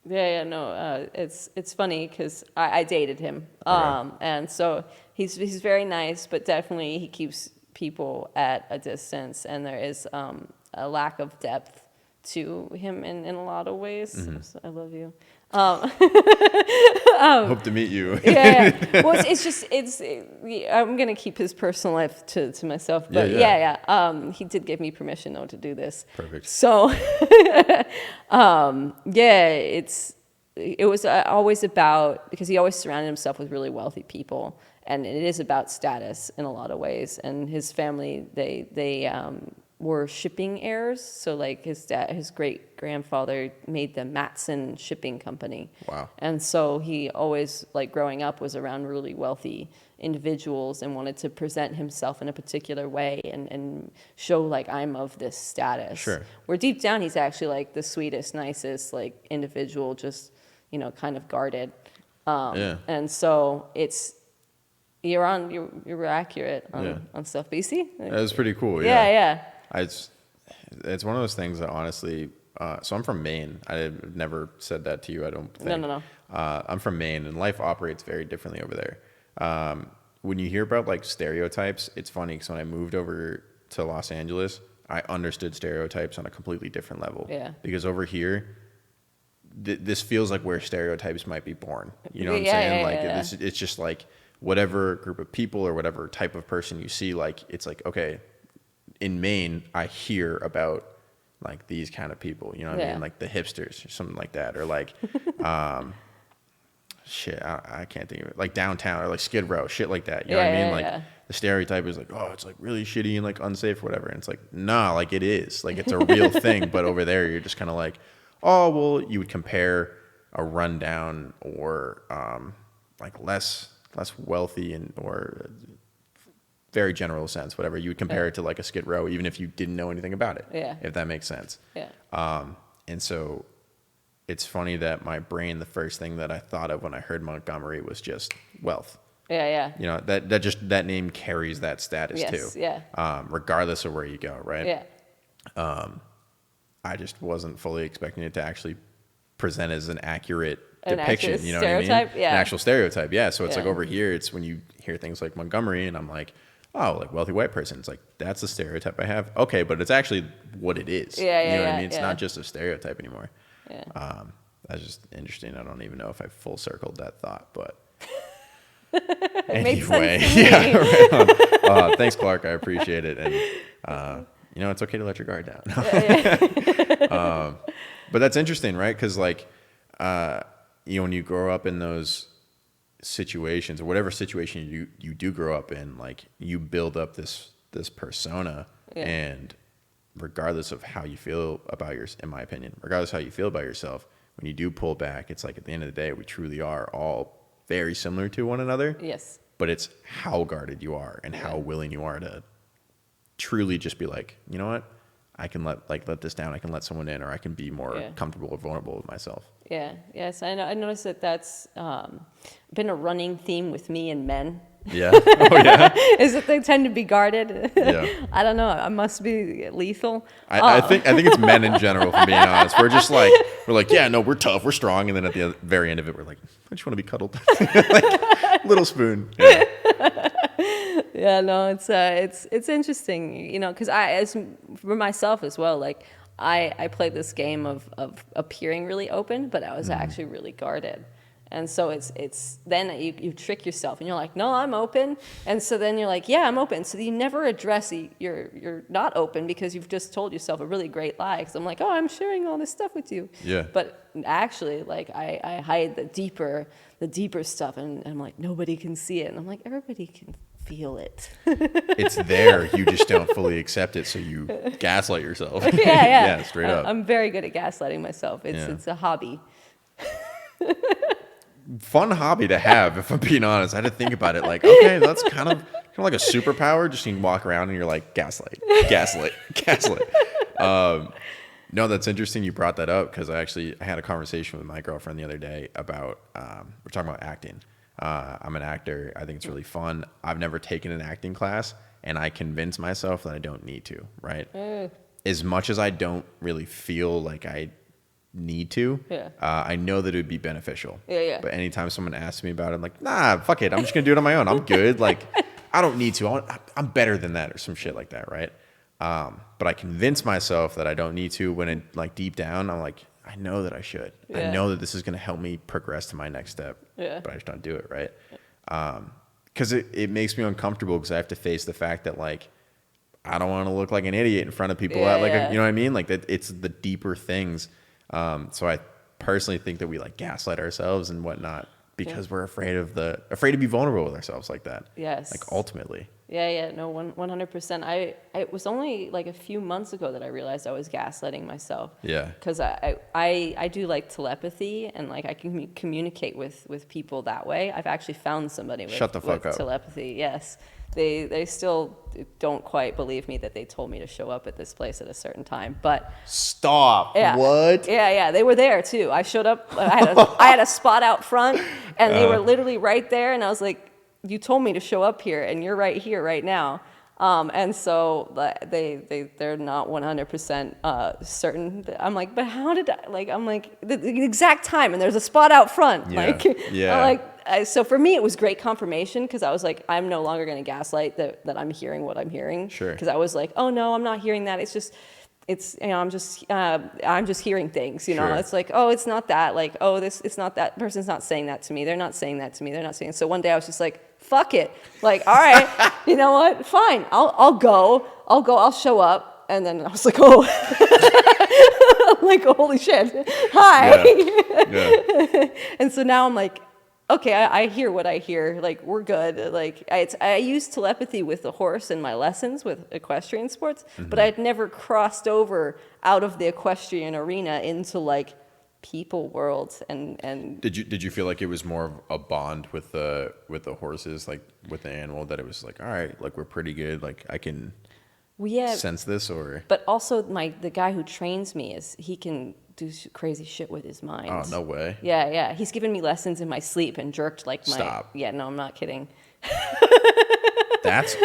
No, it's funny because I dated him, and so he's very nice, but definitely he keeps people at a distance, and there is a lack of depth to him in a lot of ways. So I love you. Hope to meet you. Yeah. Well, I'm gonna keep his personal life to myself. But he did give me permission though to do this. Perfect. So, it was always about, because he always surrounded himself with really wealthy people, and it is about status in a lot of ways. And his family, they were shipping heirs. So like his great grandfather made the Matson shipping company. Wow. And so he always, like growing up, was around really wealthy individuals and wanted to present himself in a particular way and show like, I'm of this status. Sure. Where deep down he's actually like the sweetest, nicest like individual, just, kind of guarded. And so you're accurate on stuff. But you see? That was pretty cool. Yeah. It's one of those things that honestly, so I'm from Maine. I've never said that to you, I don't think. No. I'm from Maine, and life operates very differently over there. When you hear about like stereotypes, it's funny because when I moved over to Los Angeles, I understood stereotypes on a completely different level. Yeah. Because over here, this feels like where stereotypes might be born. You know what I'm saying? It's just like whatever group of people or whatever type of person you see, like it's like, okay, in Maine, I hear about like these kind of people, you know what I mean? Like the hipsters or something like that. Or like, I can't think of it. Like downtown or like Skid Row, shit like that. You know what I mean? Like the stereotype is like, oh, it's like really shitty and like unsafe or whatever. And it's like, nah, like it is. Like it's a real thing. But over there, you're just kind of like, oh, well, you would compare a rundown or like less wealthy or very general sense, whatever. You would compare it to like a Skid Row, even if you didn't know anything about it. Yeah. If that makes sense. Yeah. And so it's funny that my brain, the first thing that I thought of when I heard Montgomery was just wealth. Yeah. You know, that name carries that status too. Yeah. Regardless of where you go, right? Yeah. I just wasn't fully expecting it to actually present as an accurate depiction, you know what I mean? Yeah. An actual stereotype, yeah. So it's like over here, it's when you hear things like Montgomery, and I'm like, oh, like wealthy white person. It's like, that's the stereotype I have. Okay, but it's actually what it is. You know what I mean? It's not just a stereotype anymore. Yeah. That's just interesting. I don't even know if I full circled that thought, but anyway, right on. Thanks, Clark. I appreciate it. And it's okay to let your guard down. But that's interesting, right? Because like, when you grow up in those situations or whatever situation you do grow up in, like you build up this persona, and regardless of how you feel about in my opinion, regardless of how you feel about yourself, when you do pull back, it's like at the end of the day, we truly are all very similar to one another. Yes. But it's how guarded you are and how willing you are to truly just be like, you know what? I can let this down. I can let someone in, or I can be more comfortable or vulnerable with myself. Yeah. Yes. I noticed that's been a running theme with me and men. Yeah. Oh yeah. Is that they tend to be guarded. Yeah. I don't know. I must be lethal. I think it's men in general. For being honest, we're like, yeah, no, we're tough, we're strong, and then at the very end of it, we're like, I just want to be cuddled, like little spoon. Yeah. Yeah, no, it's interesting, because as for myself as well, like I played this game of appearing really open, but I was actually really guarded. And so it's then you trick yourself and you're like, no, I'm open. And so then you're like, yeah, I'm open. So you never address you're not open because you've just told yourself a really great lie. Because I'm like, oh, I'm sharing all this stuff with you. Yeah. But actually, like I hide the deeper stuff, and I'm like, nobody can see it. And I'm like, everybody can feel it. It's there. You just don't fully accept it, so you gaslight yourself. Yeah. Yeah, straight up. I'm very good at gaslighting myself. It's a hobby. Fun hobby to have, if I'm being honest. I had to think about it. Like, okay, that's kind of like a superpower. Just you can walk around and you're like, gaslight. No, that's interesting you brought that up, because I had a conversation with my girlfriend the other day about we're talking about acting. I'm an actor. I think it's really fun. I've never taken an acting class, and I convince myself that I don't need to, right? As much as I don't really feel like I need to. Yeah. I know that it would be beneficial. Yeah. But anytime someone asks me about it, I'm like, nah, fuck it. I'm just gonna do it on my own. I'm good. Like, I don't need to. I'm better than that, or some shit like that, right? But I convince myself that I don't need to when it, like, deep down, I'm like, I know that I should. I know that this is gonna help me progress to my next step. But I just don't do it, right? Because it makes me uncomfortable because I have to face the fact that, like, I don't want to look like an idiot in front of people. You know what I mean? Like, that it's the deeper things. So I personally think that we, like, gaslight ourselves and whatnot because we're afraid to be vulnerable with ourselves like that. Yes. Like, ultimately. Yeah. No, 100%. It was only like a few months ago that I realized I was gaslighting myself. Yeah. Because I do like telepathy, and like I can communicate with people that way. I've actually found somebody with, Shut the fuck up. Telepathy. Yes. They still don't quite believe me that they told me to show up at this place at a certain time, but stop. Yeah. What? Yeah, they were there too. I showed up. I had a spot out front, and they were literally right there. And I was like, "You told me to show up here, and you're right here, right now." And so they're not 100% certain. I'm like, but how did I? Like, I'm like the exact time, and there's a spot out front. Yeah. I'm like. So for me, it was great confirmation because I was like, I'm no longer going to gaslight that I'm hearing what I'm hearing. Sure. Because I was like, oh no, I'm not hearing that. It's I'm just hearing things. You know, Sure. it's like, oh, it's not that. Like, oh, it's not that person's not saying that to me. They're not saying that to me. They're not saying. So one day I was just like, fuck it. Like, all right, you know what? Fine. I'll go. I'll show up. And then I was like, oh, like, holy shit. Hi. Yeah. And so now I'm like, okay, I hear what I hear. Like, we're good. Like, I use telepathy with the horse in my lessons with equestrian sports, but I'd never crossed over out of the equestrian arena into, like, people worlds. And Did you feel like it was more of a bond with the horses, like with the animal, that it was like, all right, like, we're pretty good. Like, I can sense this, or? But also the guy who trains me he can do crazy shit with his mind. Oh, no way. Yeah. He's given me lessons in my sleep and jerked like my... Stop. Yeah, no, I'm not kidding. Let's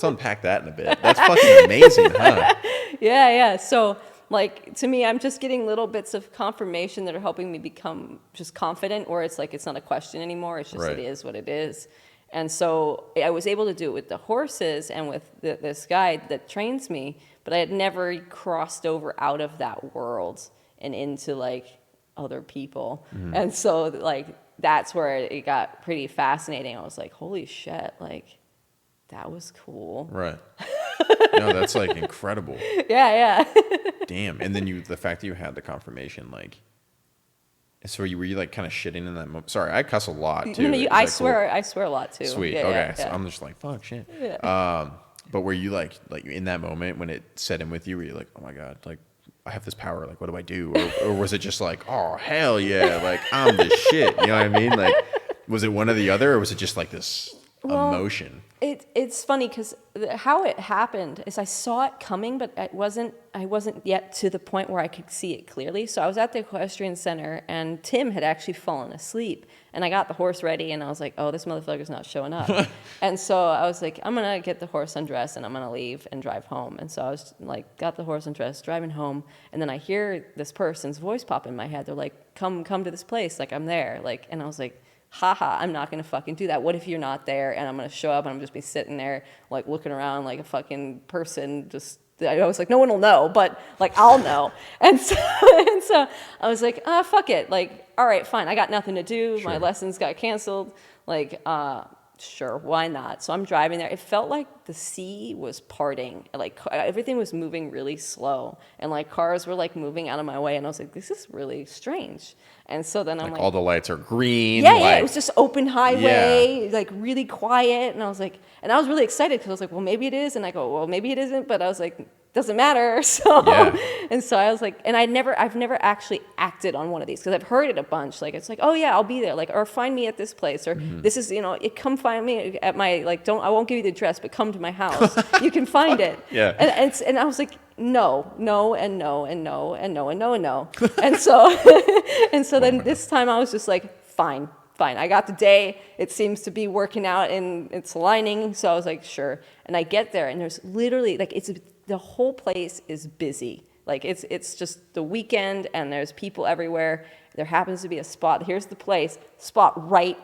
unpack that in a bit. That's fucking amazing, huh? Yeah. So, like, to me, I'm just getting little bits of confirmation that are helping me become just confident, or it's like, it's not a question anymore. It's just, It is what it is. And so I was able to do it with the horses and with this guy that trains me, but I had never crossed over out of that world and into, like, other people. And so, like, that's where it got pretty fascinating. I was like, holy shit, like, that was cool. Right. No, that's, like, incredible. Yeah. Damn. And then the fact that you had the confirmation, like, so were you like kind of shitting in that moment? Sorry, I cuss a lot too. No, I swear a lot too. Sweet. Yeah, okay. Yeah. So I'm just like, fuck shit. Yeah. But were you like in that moment when it set in with you, were you like, oh my God, like, I have this power, like, what do I do? Or was it just like, oh, hell yeah, like, I'm the shit, you know what I mean? Like, was it one or the other, or was it just like this emotion? It's funny because how it happened is I saw it coming, but I wasn't yet to the point where I could see it clearly. So I was at the equestrian center, and Tim had actually fallen asleep, and I got the horse ready, and I was like, oh, this motherfucker's not showing up. And so I was like, I'm gonna get the horse undressed, and I'm gonna leave and drive home. And so I was like, got the horse undressed, driving home, and then I hear this person's voice pop in my head. They're like, come to this place, like, I'm there, like. And I was like, haha, I'm not going to fucking do that. What if you're not there and I'm going to show up and I'm just be sitting there, like, looking around like a fucking person, just, I was like, no one will know, but, like, I'll know. And so I was like, fuck it. Like, all right, fine. I got nothing to do. Sure. My lessons got canceled. Like, sure, why not? So I'm driving there. It felt like the sea was parting. Like, everything was moving really slow. And, like, cars were, like, moving out of my way. And I was like, this is really strange. And so then I'm like, all the lights are green. Yeah, it was just open highway, like, really quiet. And I was like, and I was really excited because I was like, well, maybe it is. And I go, well, maybe it isn't. But I was like, doesn't matter. So, and so I was like, and I've never actually acted on one of these because I've heard it a bunch. Like, it's like, oh yeah, I'll be there. Like, or find me at this place, or this is, come find me at my, like, I won't give you the address, but come to my house. You can find it. Yeah. And I was like, no. And so, and so then this time I was just like, fine. I got the day. It seems to be working out and it's aligning. So I was like, sure. And I get there and there's literally, like, the whole place is busy. Like it's just the weekend and there's people everywhere. There happens to be a spot. Here's the place, spot right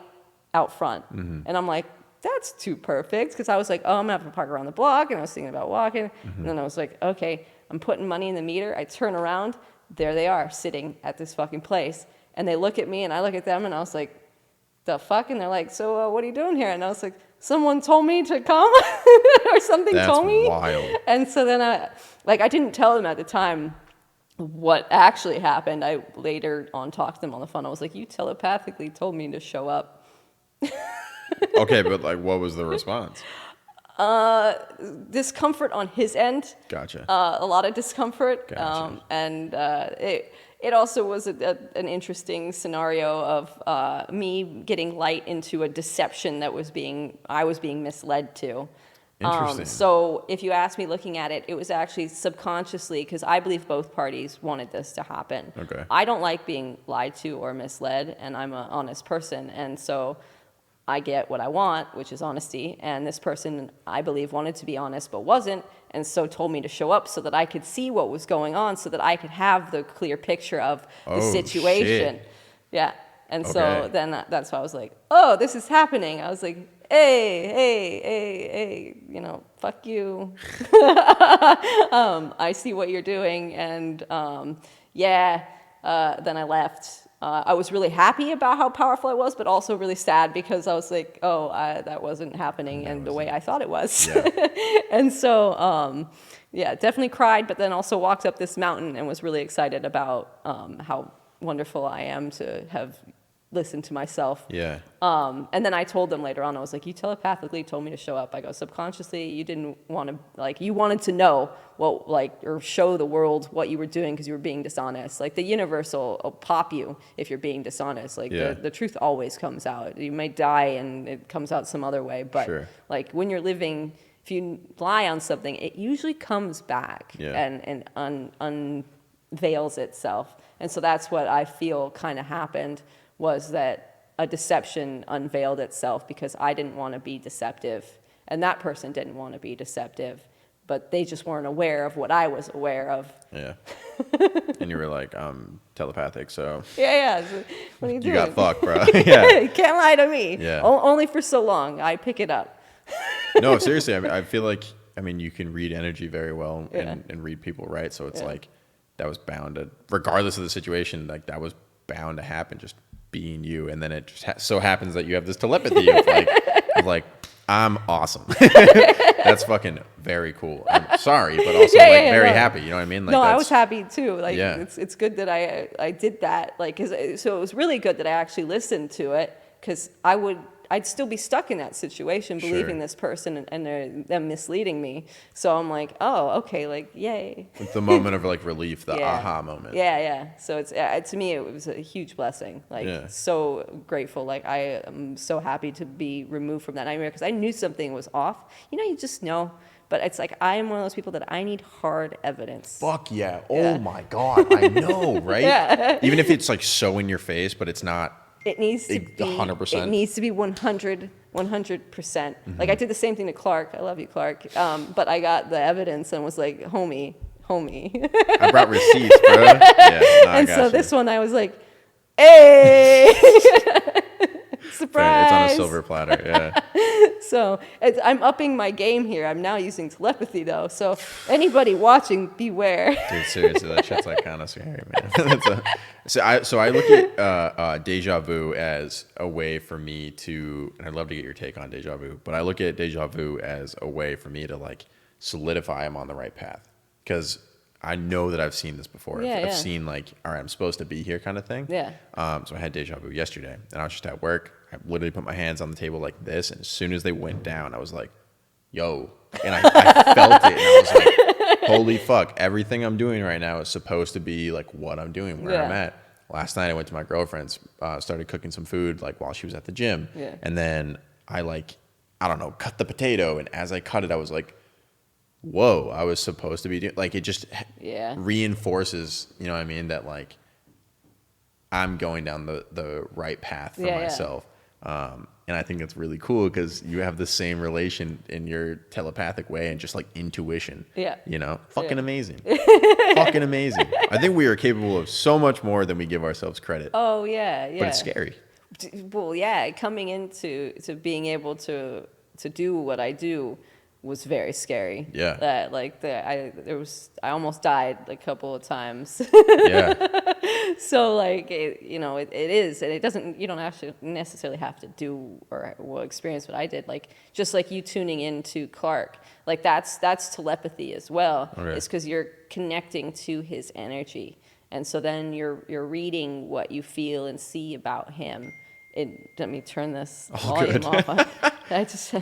out front. And I'm like, that's too perfect. Because I was like, oh, I'm going to have to park around the block. And I was thinking about walking. And then I was like, okay, I'm putting money in the meter. I turn around. There they are sitting at this fucking place. And they look at me and I look at them and I was like, the fuck? And they're like, so what are you doing here? And I was like, someone told me to come or something told me. That's wild. And so then I didn't tell them at the time what actually happened. I later on talked to them on the phone. I was like, you telepathically told me to show up. Okay, but like, what was the response? Discomfort on his end. Gotcha. A lot of discomfort. Gotcha. And it also was an interesting scenario of me getting light into a deception that I was being misled to. Interesting. So if you ask me looking at it, it was actually subconsciously, because I believe both parties wanted this to happen. Okay. I don't like being lied to or misled, and I'm an honest person. And so I get what I want, which is honesty. And this person, I believe, wanted to be honest but wasn't, and so told me to show up so that I could see what was going on, so that I could have the clear picture of the situation. Shit. Yeah. And so then that's why I was like, oh, this is happening. I was like, hey, fuck you. I see what you're doing. And then I left. I was really happy about how powerful I was, but also really sad because I was like, that wasn't happening the way I thought it was. Yeah. And so, definitely cried, but then also walked up this mountain and was really excited about how wonderful I am to have listened to myself. Yeah. And then I told them later on, I was like, you telepathically told me to show up. I go, subconsciously, you didn't want to, you wanted to know or show the world what you were doing because you were being dishonest. Like, the universe will pop you if you're being dishonest. Like, the truth always comes out. You may die and it comes out some other way. But, when you're living, if you lie on something, it usually comes back and unveils itself. And so that's what I feel kind of happened, was that a deception unveiled itself because I didn't want to be deceptive, and that person didn't want to be deceptive, but they just weren't aware of what I was aware of. Yeah. And you were like, telepathic, so... Yeah. So what are you doing? You got fucked, bro. Yeah. You can't lie to me. Yeah. Only for so long. I pick it up. No, seriously, I feel like, you can read energy very well and read people, right? So it's like, that was bound to, regardless of the situation, like, that was bound to happen, just being you. And then it just so happens that you have this telepathy of like, I'm awesome. That's fucking very cool. I'm sorry, but also very happy. You know what I mean? Like, I was happy too. Like, it's good that I did that. Like, so it was really good that I actually listened to it, because I'd still be stuck in that situation, believing this person and them misleading me. So I'm like, oh, okay, like, yay. It's the moment of like relief, the aha moment. Yeah. So it's to me, it was a huge blessing. Like, so grateful. Like, I am so happy to be removed from that nightmare, because I knew something was off. You just know. But it's like, I am one of those people that I need hard evidence. Fuck yeah. Oh my God. I know, right? Yeah. Even if it's like so in your face, but it's not. It needs to be 100%. It needs to be 100%. Mm-hmm. Like, I did the same thing to Clark. I love you, Clark. But I got the evidence and was like, homie. I brought receipts, bro. Yeah, and so this one, I was like, hey, surprise! It's on a silver platter. Yeah. So I'm upping my game here. I'm now using telepathy, though. So anybody watching, beware. Dude, seriously, that shit's like kind of scary, man. So I look at deja vu as a way for me to, and I'd love to get your take on deja vu, but I look at deja vu as a way for me to like solidify I'm on the right path, because I know that I've seen this before. I've seen like, all right, I'm supposed to be here kind of thing. Yeah. So I had deja vu yesterday, and I was just at work. I literally put my hands on the table like this, and as soon as they went down, I was like, yo. And I felt it, and I was like, holy fuck, everything I'm doing right now is supposed to be like what I'm doing, where I'm at. Last night I went to my girlfriend's, started cooking some food like while she was at the gym. Yeah. And then I cut the potato, and as I cut it, I was like, whoa, I was supposed to be doing, like, it just reinforces, you know what I mean, that like I'm going down the right path for myself. And I think it's really cool because you have the same relation in your telepathic way and just like intuition. Yeah. You know, fucking amazing. Fucking amazing. I think we are capable of so much more than we give ourselves credit. Oh, yeah, yeah. But it's scary. Well, yeah, coming into being able to do what I do was very scary. Yeah. That like I almost died a couple of times. Yeah. So like it is, and it doesn't. You don't actually necessarily have to do or experience what I did. Like just like you tuning into Clark, like that's telepathy as well. Okay. It's because you're connecting to his energy, and so then you're reading what you feel and see about him. Let me turn this volume off. I just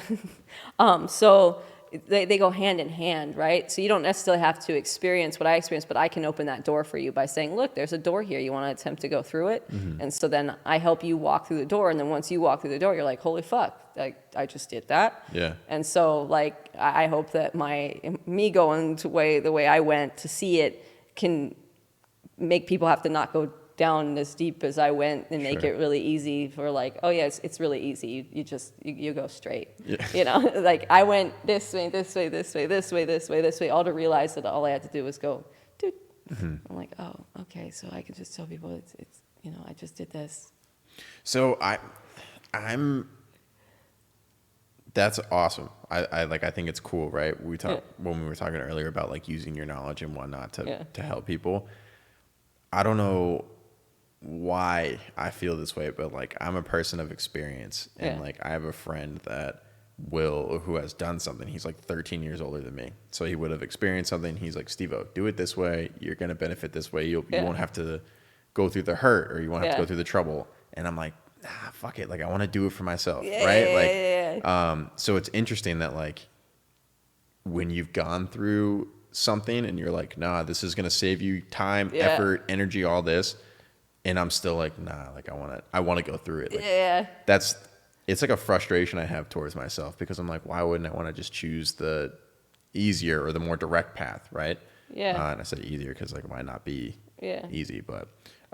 so they go hand in hand, right? So you don't necessarily have to experience what I experienced, but I can open that door for you by saying, look, there's a door here. You want to attempt to go through it? Mm-hmm. And so then I help you walk through the door. And then once you walk through the door, you're like, holy fuck, I just did that. Yeah. And so like, I hope that me going the way I went to see it can make people have to not go down as deep as I went and make it really easy for like, oh yeah, it's really easy. You just go straight. Yeah. You know, like I went this way, this way, this way, this way, this way, this way, all to realize that all I had to do was go, dude. Mm-hmm. I'm like, oh, okay, so I can just tell people it's I just did this. So I'm. That's awesome. I think it's cool, right? When we were talking earlier about like using your knowledge and whatnot to help people. I don't know why I feel this way, but like I'm a person of experience, and like I have a friend who has done something. He's like 13 years older than me, so he would have experienced something. He's like, Stevo, do it this way. You're gonna benefit this way. You won't have to go through the hurt, or you won't have to go through the trouble. And I'm like, nah, fuck it. Like I want to do it for myself, right? So it's interesting that like when you've gone through something and you're like, nah, this is gonna save you time, effort, energy, all this. And I'm still like, nah, like I want to go through it. Like, it's like a frustration I have towards myself because I'm like, why wouldn't I want to just choose the easier or the more direct path, right? Yeah. And I said easier because like, why not be easy? But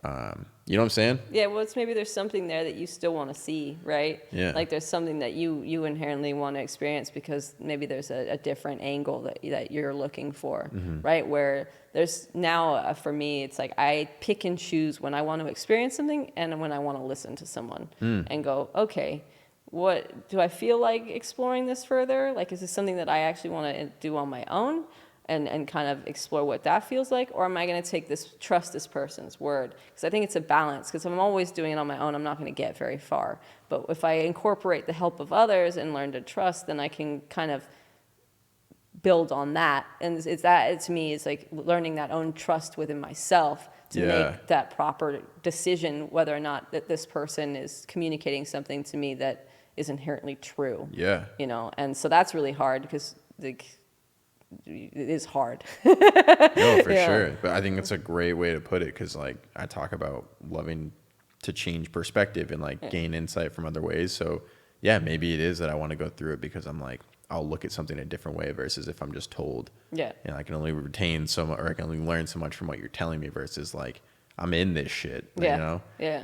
you know what I'm saying? Yeah. Well, it's maybe there's something there that you still want to see, right? Yeah. Like there's something that you inherently want to experience because maybe there's a different angle that you're looking for, right? Where there's now for me, it's like I pick and choose when I want to experience something and when I want to listen to someone and go, okay, what do I feel like exploring this further? Like, is this something that I actually want to do on my own? And kind of explore what that feels like, or am I going to trust this person's word? Because I think it's a balance. Because if I'm always doing it on my own, I'm not going to get very far. But if I incorporate the help of others and learn to trust, then I can kind of build on that. And to me, it's like learning that own trust within myself to make that proper decision whether or not that this person is communicating something to me that is inherently true. Yeah. And so that's really hard because it is hard. No, for sure. But I think it's a great way to put it because like I talk about loving to change perspective and like gain insight from other ways. So yeah, maybe it is that I want to go through it because I'm like, I'll look at something a different way versus if I'm just told. Yeah. I can only retain so much, or I can only learn so much from what you're telling me versus like I'm in this shit. You know? Yeah.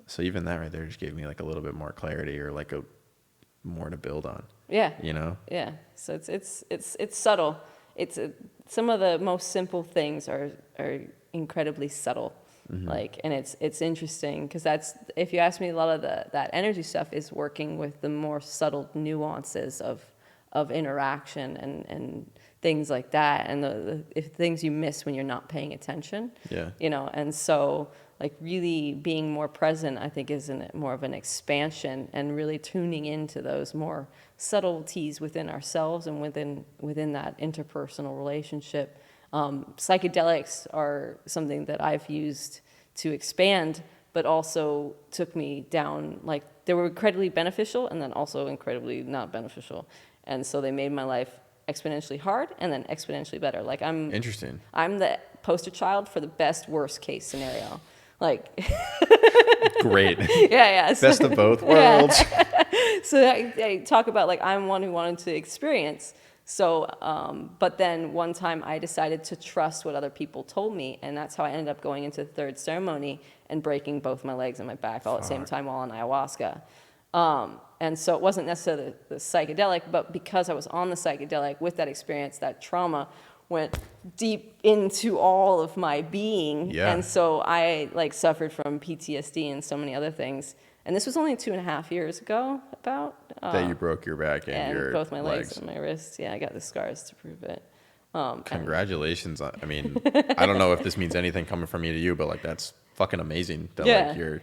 So even that right there just gave me like a little bit more clarity or like more to build on. Yeah. Yeah. So it's subtle. Some of the most simple things are incredibly subtle. Like, and it's interesting because if you ask me, a lot of that energy stuff is working with the more subtle nuances of interaction and things like that, and the things you miss when you're not paying attention. Yeah. And so like really being more present, I think, is more of an expansion and really tuning into those more subtleties within ourselves and within that interpersonal relationship. Psychedelics are something that I've used to expand, but also took me down, like they were incredibly beneficial and then also incredibly not beneficial. And so they made my life exponentially hard and then exponentially better. Like I'm the poster child for the best worst case scenario. Like great. Yeah. Best of both worlds. So I talk about like I'm one who wanted to experience. So, but then one time I decided to trust what other people told me, and that's how I ended up going into the third ceremony and breaking both my legs and my back all at the same time while on ayahuasca. And so it wasn't necessarily the psychedelic, but because I was on the psychedelic with that experience, that trauma went deep into all of my being. Yeah. And so I like suffered from PTSD and so many other things. And this was only 2.5 years ago, about. That you broke your back and your both my legs and my wrists. Yeah, I got the scars to prove it. Congratulations. I mean, I don't know if this means anything coming from me to you, but like that's fucking amazing that like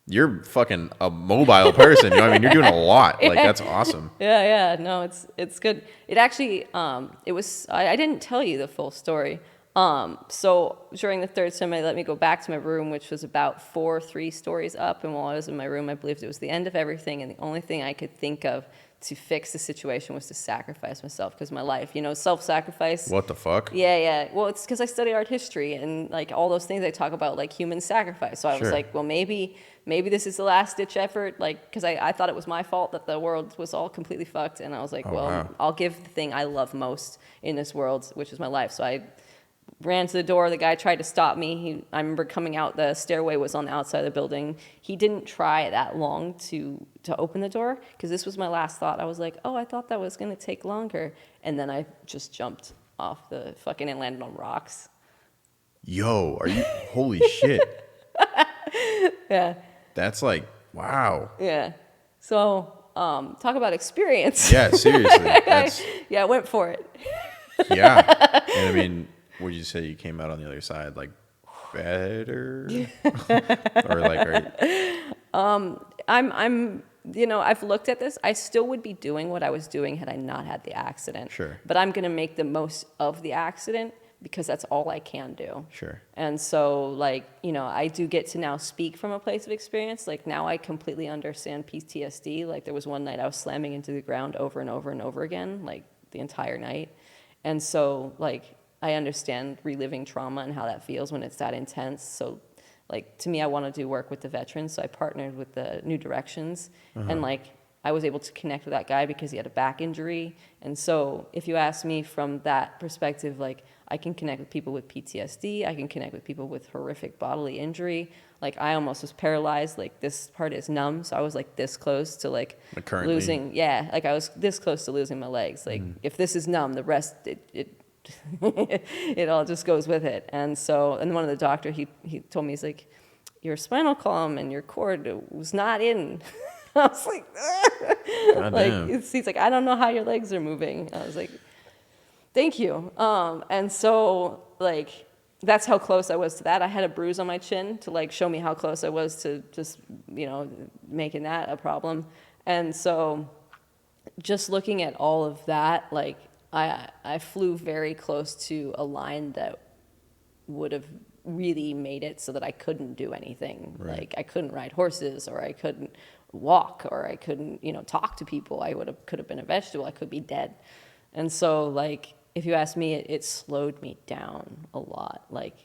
you're fucking a mobile person. You know what I mean? You're doing a lot. Like that's awesome. Yeah. No, it's good. It actually it was I didn't tell you the full story. So during the third ceremony, they let me go back to my room, which was about 3 stories up. And while I was in my room, I believed it was the end of everything. And the only thing I could think of to fix the situation was to sacrifice myself, because my life, self-sacrifice. What the fuck? Yeah. Well, it's because I study art history and like all those things I talk about, like human sacrifice. So I was like, well, maybe this is the last ditch effort, like, because I thought it was my fault that the world was all completely fucked. And I was like, I'll give the thing I love most in this world, which is my life. So I ran to the door. The guy tried to stop me. I remember coming out, the stairway was on the outside of the building. He didn't try that long to open the door, because this was my last thought. I was like, I thought that was going to take longer. And then I just jumped off the fucking and landed on rocks. Yo, are you, holy shit. Yeah. That's like, wow. Yeah. So, talk about experience. Yeah, seriously. I went for it. Yeah. And I mean, would you say you came out on the other side like better? Or like, I'm I've looked at this. I still would be doing what I was doing had I not had the accident. Sure. But I'm going to make the most of the accident, because that's all I can do. Sure. And so, like, I do get to now speak from a place of experience. Like, now I completely understand PTSD. Like, there was one night I was slamming into the ground over and over and over again, like, the entire night. And so, like, I understand reliving trauma and how that feels when it's that intense. So, like, to me, I want to do work with the veterans. So I partnered with the New Directions. And, like, I was able to connect with that guy because he had a back injury. And so if you ask me from that perspective, like, I can connect with people with PTSD. I can connect with people with horrific bodily injury. Like, I almost was paralyzed. Like, this part is numb. So I was, like, this close to, like losing. Yeah, like, I was this close to losing my legs. Like, if this is numb, the rest, it it all just goes with it. And so, and one of the doctor, he told me, he's like, your spinal column and your cord was not in. I was like, like, he's like, I don't know how your legs are moving. I was like, thank you. And so, like, that's how close I was to that. I had a bruise on my chin to, like, show me how close I was to just, making that a problem. And so just looking at all of that, like, I flew very close to a line that would have really made it so that I couldn't do anything. Right. Like, I couldn't ride horses, or I couldn't walk, or I couldn't, talk to people. I could have been a vegetable. I could be dead. And so, like, if you ask me, it slowed me down a lot, like,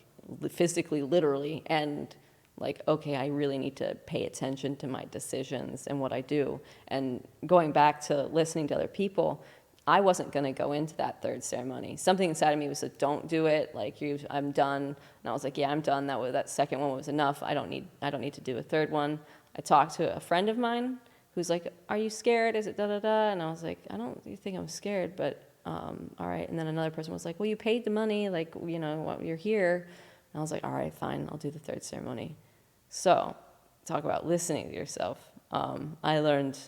physically, literally, and like, okay, I really need to pay attention to my decisions and what I do. And going back to listening to other people, I wasn't going to go into that third ceremony. Something inside of me was like, don't do it. Like, I'm done. And I was like, yeah, I'm done. That second one was enough. I don't need to do a third one. I talked to a friend of mine who's like, are you scared? Is it da-da-da? And I was like, I don't think I'm scared, but all right. And then another person was like, well, you paid the money. Like, you're here. And I was like, all right, fine. I'll do the third ceremony. So talk about listening to yourself. I learned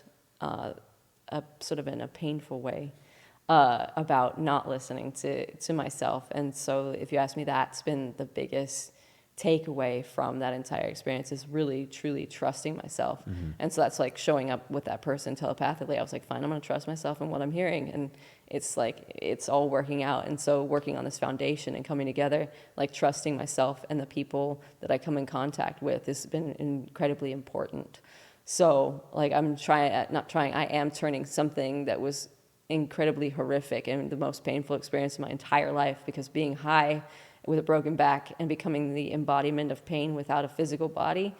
sort of in a painful way about not listening to myself. And so if you ask me, that's been the biggest takeaway from that entire experience, is really, truly trusting myself. Mm-hmm. And so that's like showing up with that person telepathically. I was like, fine, I'm going to trust myself in what I'm hearing. And it's like, it's all working out. And so working on this foundation and coming together, like trusting myself and the people that I come in contact with has been incredibly important. So like I am turning something that was incredibly horrific and the most painful experience of my entire life, because being high with a broken back and becoming the embodiment of pain without a physical body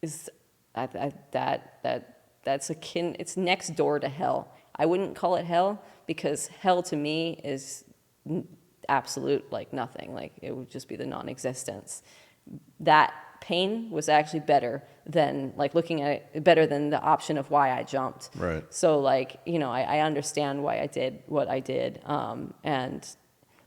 is that's akin, it's next door to hell. I wouldn't call it hell, because hell to me is absolute, like nothing. Like it would just be the non-existence. That pain was actually better than like looking at it, better than the option of why I jumped. Right. So like, you know, I understand why I did what I did.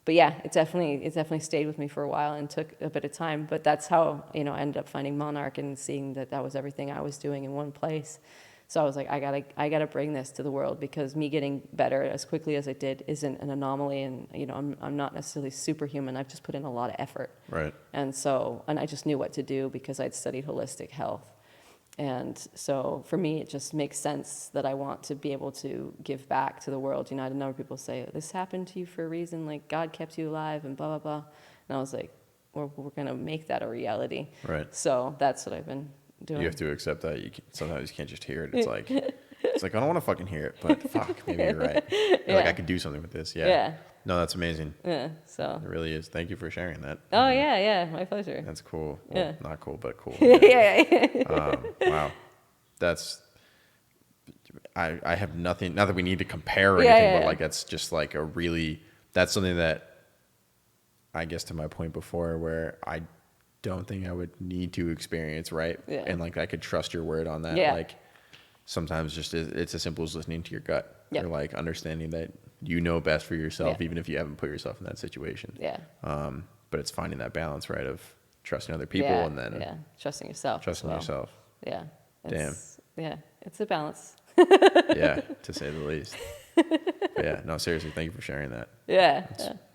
But yeah, it definitely stayed with me for a while and took a bit of time. But that's how, you know, I ended up finding Monarch and seeing that was everything I was doing in one place. So I was like, I gotta bring this to the world, because me getting better as quickly as I did isn't an anomaly, and you know, I'm not necessarily superhuman. I've just put in a lot of effort. Right. And I just knew what to do because I'd studied holistic health. And so for me, it just makes sense that I want to be able to give back to the world. You know, I had a number of people say, this happened to you for a reason, like God kept you alive and blah, blah, blah. And I was like, we're going to make that a reality. Right. So that's what I've been doing. You have to accept that. Sometimes you can't just hear it. It's like, I don't want to fucking hear it, but fuck, maybe you're right. Yeah. Like I could do something with this. Yeah. Yeah. No, that's amazing. Yeah. So it really is. Thank you for sharing that. Oh, yeah. My pleasure. That's cool. Well, yeah. Not cool, but cool. Yeah. Wow. I have nothing, not that we need to compare or anything, but like, that's just like that's something that, I guess to my point before, where I don't think I would need to experience, right? Yeah. And like, I could trust your word on that. Yeah. Like sometimes just it's as simple as listening to your gut, yep. or like understanding that you know best for yourself, yeah. even if you haven't put yourself in that situation. Yeah. But it's finding that balance, right? Of trusting other people and then trusting yourself. Trusting yourself. Yeah. Damn. Yeah. It's a balance. Yeah, to say the least. But yeah, no, seriously, thank you for sharing that. Yeah.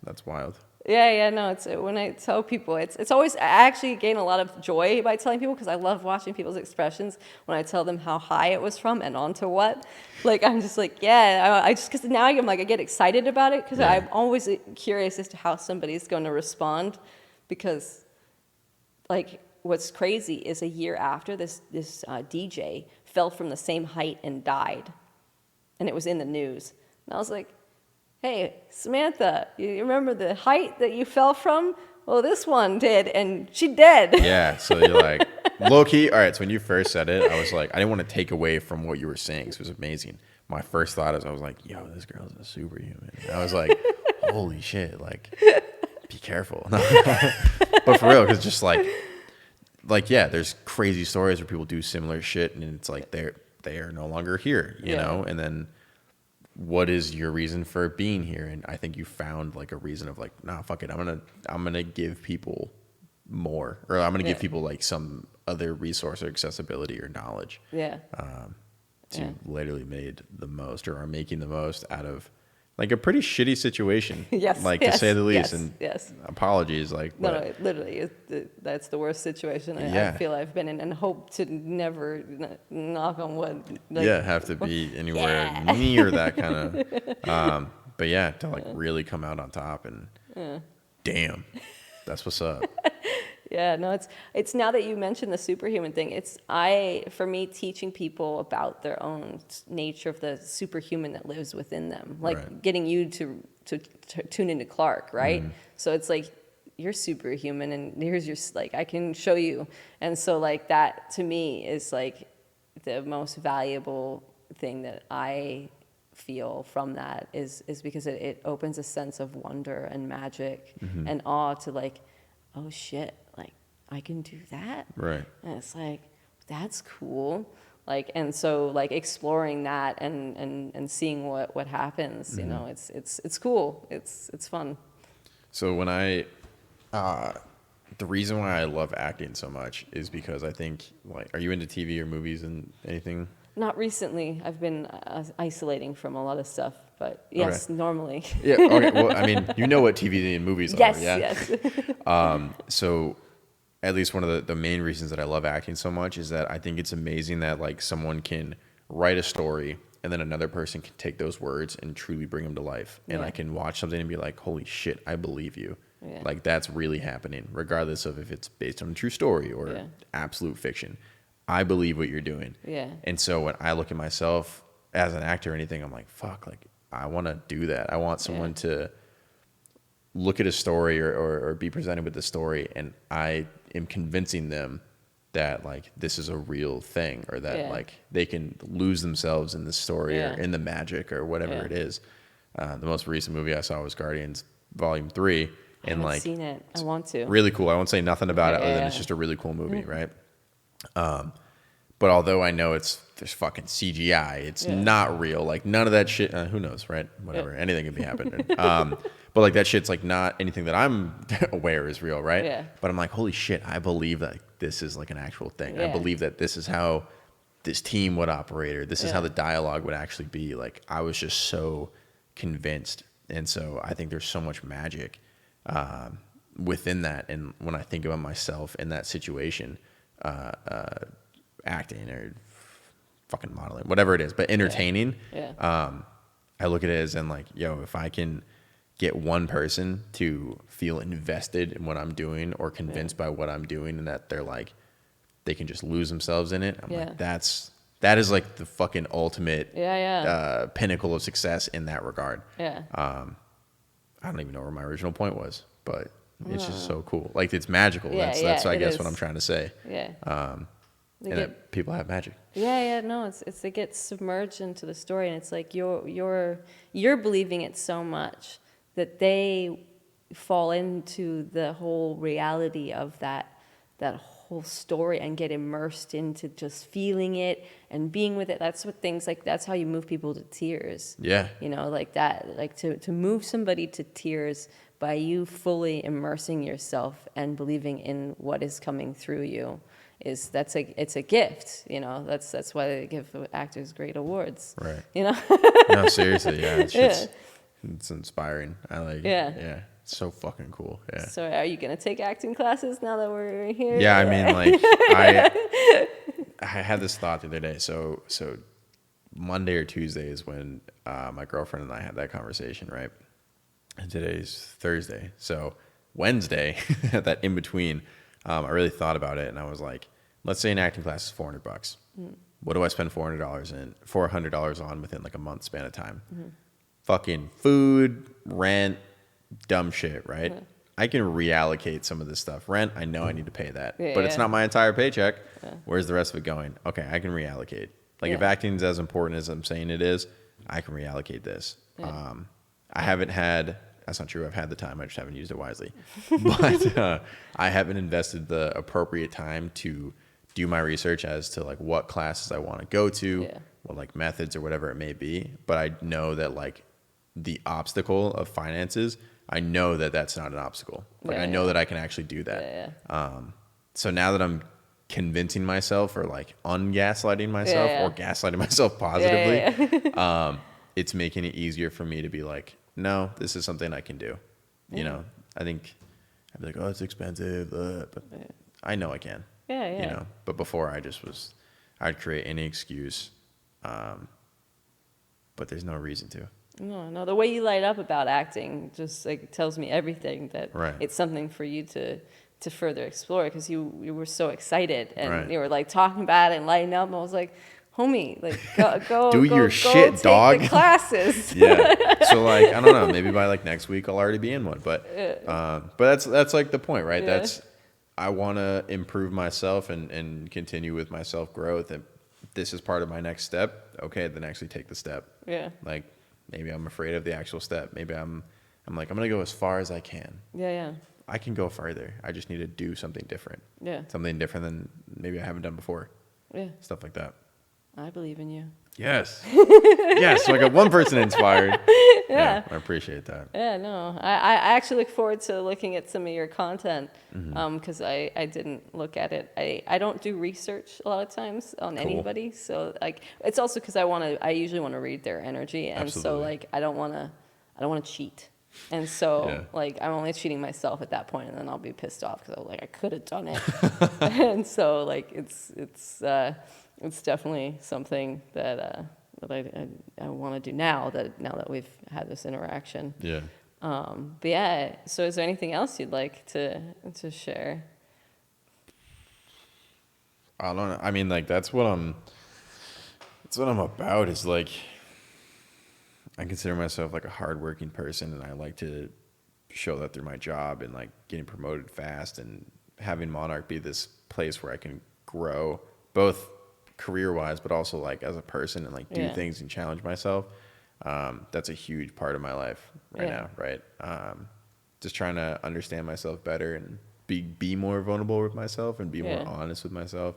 That's wild. Yeah, no, it's when I tell people, it's always, I actually gain a lot of joy by telling people, because I love watching people's expressions when I tell them how high it was from and onto what. Like, I'm just like, yeah, because now I'm like, I get excited about it, because I'm always curious as to how somebody's going to respond, because like, what's crazy is a year after this DJ fell from the same height and died, and it was in the news, and I was like, hey, Samantha, you remember the height that you fell from? Well, this one did, and she dead. Yeah, so you're like, low key. All right, so when you first said it, I was like, I didn't want to take away from what you were saying, so it was amazing. My first thought is, I was like, yo, this girl's a superhuman. And I was like, holy shit, like, be careful. But for real, because just like, yeah, there's crazy stories where people do similar shit, and it's like they are no longer here, you know? And then what is your reason for being here? And I think you found like a reason of like, nah, fuck it. I'm gonna give people more, or I'm gonna give people like some other resource or accessibility or knowledge. Yeah. To literally made the most, or are making the most out of like a pretty shitty situation. Yes. Like to say the least. Yes. And apologies. Like, no, literally, that's the worst situation I feel I've been in, and hope to never, knock on wood. Like, have to be anywhere near that kind of. But yeah, to like really come out on top, and damn, that's what's up. Yeah, no, it's now that you mentioned the superhuman thing, for me, teaching people about their own nature of the superhuman that lives within them, like getting you to tune into Clark, right? So it's like, you're superhuman, and here's your, like, I can show you. And so like that to me is like the most valuable thing that I feel from that is because it opens a sense of wonder and magic and awe to like, oh shit, like I can do that. Right. And it's like, that's cool. Like, and so like exploring that and seeing what happens, you know, it's cool. It's fun. So when the reason why I love acting so much is because I think, like, are you into TV or movies and anything? Not recently. I've been isolating from a lot of stuff, but yes, normally. Yeah. Okay. Well, I mean, you know what TV and movies are, yeah? Yes. So at least one of the main reasons that I love acting so much is that I think it's amazing that like someone can write a story and then another person can take those words and truly bring them to life. And I can watch something and be like, holy shit, I believe you. Yeah. Like that's really happening, regardless of if it's based on a true story or absolute fiction. I believe what you're doing. Yeah. And so when I look at myself as an actor or anything, I'm like, fuck, like I want to do that. I want someone to look at a story or be presented with the story, and I am convincing them that like this is a real thing, or that like they can lose themselves in the story or in the magic or whatever it is. The most recent movie I saw was Guardians Volume 3, And I haven't like, seen it. I want to. Really cool. I won't say nothing about it other than it's just a really cool movie, right? But although I know there's fucking CGI, it's not real. Like none of that shit. Who knows, right? Whatever. Anything could be happening. But like that shit's like not anything that I'm aware is real, right? Yeah. But I'm like, holy shit, I believe that this is like an actual thing. Yeah. I believe that this is how this team would operate, or this is how the dialogue would actually be. Like I was just so convinced, and so I think there's so much magic within that. And when I think about myself in that situation, acting or fucking modeling, whatever it is, but entertaining, I look at it as in like, yo, if I can get one person to feel invested in what I'm doing or convinced by what I'm doing, and that they're like, they can just lose themselves in it. I'm like, that is like the fucking ultimate pinnacle of success in that regard. Yeah. I don't even know where my original point was, but it's just so cool. Like it's magical. That's I guess what I'm trying to say. Yeah. And that people have magic. No, it's they get submerged into the story, and it's like you're believing it so much that they fall into the whole reality of that whole story and get immersed into just feeling it and being with it. That's what things like, that's how you move people to tears. Yeah. You know, like that, like to move somebody to tears by you fully immersing yourself and believing in what is coming through you. It's a gift, you know. That's why they give actors great awards. Right. You know. No, seriously, yeah. It's inspiring. I like. Yeah. It's so fucking cool. Yeah. So, are you gonna take acting classes now that we're here? Yeah, I mean, like, I had this thought the other day. So Monday or Tuesday is when my girlfriend and I had that conversation, right? And today's Thursday. So Wednesday, that in between, I really thought about it, and I was like, let's say an acting class is $400. What do I spend $400 on within like a month span of time? Fucking food, rent, dumb shit, right? I can reallocate some of this stuff. Rent, I know I need to pay that, but it's not my entire paycheck. Where's the rest of it going? Okay, I can reallocate. Like if acting is as important as I'm saying it is, I can reallocate this. I haven't had, that's not true, I've had the time, I just haven't used it wisely. But I haven't invested the appropriate time to do my research as to like what classes I want to go to, what like methods or whatever it may be. But I know that like the obstacle of finances, I know that that's not an obstacle. Like I know that I can actually do that. So now that I'm convincing myself or like ungaslighting myself or gaslighting myself positively, it's making it easier for me to be like, no, this is something I can do. You know, I think I'd be like, oh, it's expensive, but I know I can. You know, but before I'd create any excuse, but there's no reason to. No, the way you light up about acting just like tells me everything, that it's something for you to further explore, because you were so excited and you were like talking about it and lighting up, and I was like, homie, like go do your shit, take dog. The classes. So like I don't know, maybe by like next week I'll already be in one, but that's like the point, right? That's, I want to improve myself and continue with my self growth, and this is part of my next step. Okay, then actually take the step. Like maybe I'm afraid of the actual step. Maybe I'm like, I'm gonna go as far as I can. I can go farther. I just need to do something different. Something different than maybe I haven't done before. Stuff like that. I believe in you. Yes. Yes. So I got one person inspired. I appreciate that. No. I actually look forward to looking at some of your content, because I didn't look at it. I don't do research a lot of times on anybody. So like, it's also because I usually want to read their energy. And so like, I don't want to cheat. And so like, I'm only cheating myself at that point, and then I'll be pissed off because I'm like, I could have done it. And so like, it's definitely something that I want to do now that we've had this interaction. But so is there anything else you'd like to share? I don't know. I mean, like that's what I'm about, is like, I consider myself like a hardworking person, and I like to show that through my job and like getting promoted fast and having Monarch be this place where I can grow both career-wise, but also like as a person, and like do things and challenge myself. That's a huge part of my life right now, right? just trying to understand myself better and be more vulnerable with myself and be more honest with myself.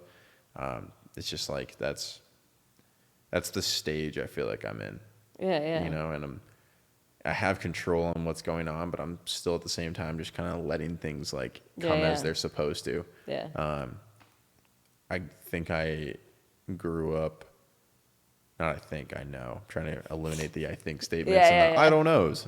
It's just like that's the stage I feel like I'm in. You know, and I have control on what's going on, but I'm still at the same time just kind of letting things like come as they're supposed to. I think I grew up. Not I think, I know. I'm trying to eliminate the I think statements and the I don't knows.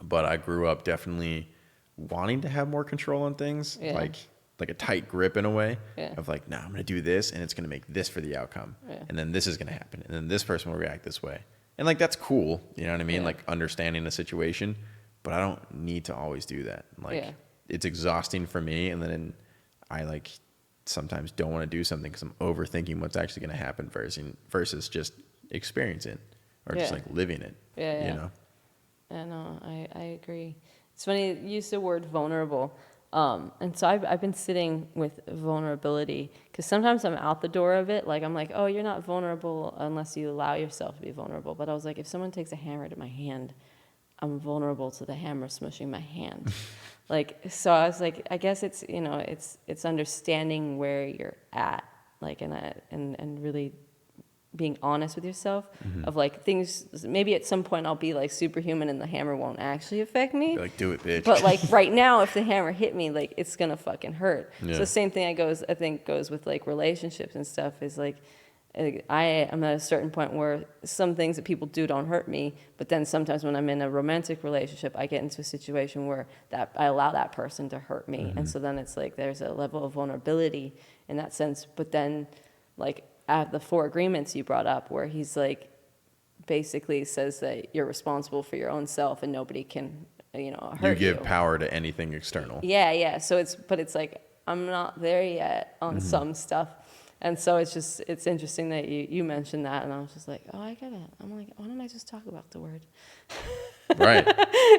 But I grew up definitely wanting to have more control on things, like a tight grip in a way of like, nah, I'm going to do this and it's going to make this for the outcome. And then this is going to happen. And then this person will react this way. And like, that's cool. You know what I mean? Like understanding the situation, but I don't need to always do that. Like it's exhausting for me. And then I like sometimes don't want to do something because I'm overthinking what's actually going to happen versus just experiencing it or just like living it. You know? I know. I agree. It's funny, you used the word vulnerable. And so I've been sitting with vulnerability because sometimes I'm out the door of it. Like I'm like, oh, you're not vulnerable unless you allow yourself to be vulnerable. But I was like, if someone takes a hammer to my hand, I'm vulnerable to the hammer smushing my hand. Like, so I was like, I guess it's, you know, it's understanding where you're at, like, and really being honest with yourself of like things. Maybe at some point I'll be like superhuman and the hammer won't actually affect me. Like, do it, bitch. But like right now, if the hammer hit me, like it's gonna fucking hurt. So the same thing I think goes with like relationships and stuff is like, I am at a certain point where some things that people do don't hurt me, but then sometimes when I'm in a romantic relationship, I get into a situation where that I allow that person to hurt me, and so then it's like there's a level of vulnerability in that sense. But then, like at the 4 agreements you brought up, where he's like basically says that you're responsible for your own self and nobody can, you know, hurt you. You give power to anything external. Yeah. So it's like I'm not there yet on some stuff. And so it's interesting that you mentioned that, and I was just like, oh, I get it. I'm like, why don't I just talk about the word? Right.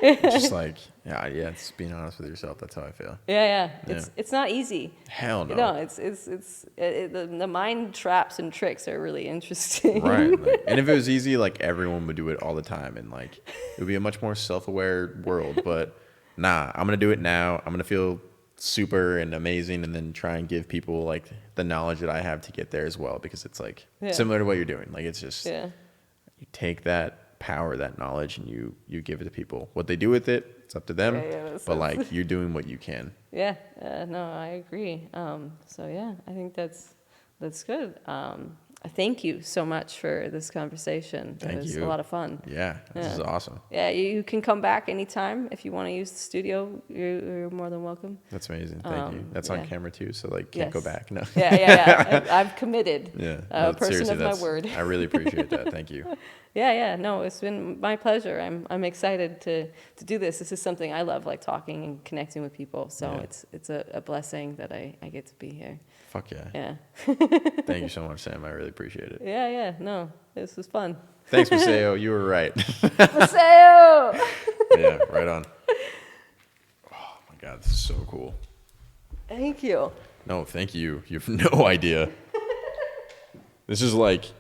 It's just like, it's being honest with yourself. That's how I feel. Yeah. It's not easy. Hell no. No, the mind traps and tricks are really interesting. Right. Like, and if it was easy, like everyone would do it all the time, and like it would be a much more self-aware world. But nah, I'm gonna do it now. I'm gonna feel super and amazing, and then try and give people like the knowledge that I have to get there as well, because it's like similar to what you're doing. Like it's just you take that power, that knowledge, and you give it to people. What they do with it, it's up to them. But like you're doing what you can. No, I agree. So yeah, I think that's good. Thank you so much for this conversation. It was a lot of fun. Yeah, this is awesome. Yeah, you can come back anytime if you want to use the studio. You're more than welcome. That's amazing. Thank you. That's on camera too, so like can't go back. No. Yeah. I've committed. Yeah. No, person of my word. I really appreciate that. Thank you. Yeah. No, it's been my pleasure. I'm excited to do this. This is something I love, like talking and connecting with people. So it's a blessing that I get to be here. Fuck yeah. Yeah. Thank you so much, Sam. I really appreciate it. Yeah. No, this was fun. Thanks, Maseo. You were right. Maseo! Yeah, right on. Oh my God, this is so cool. Thank you. No, thank you. You have no idea. This is like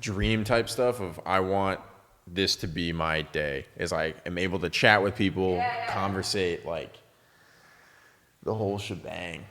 dream type stuff of I want this to be my day, as I am able to chat with people, conversate, like the whole shebang.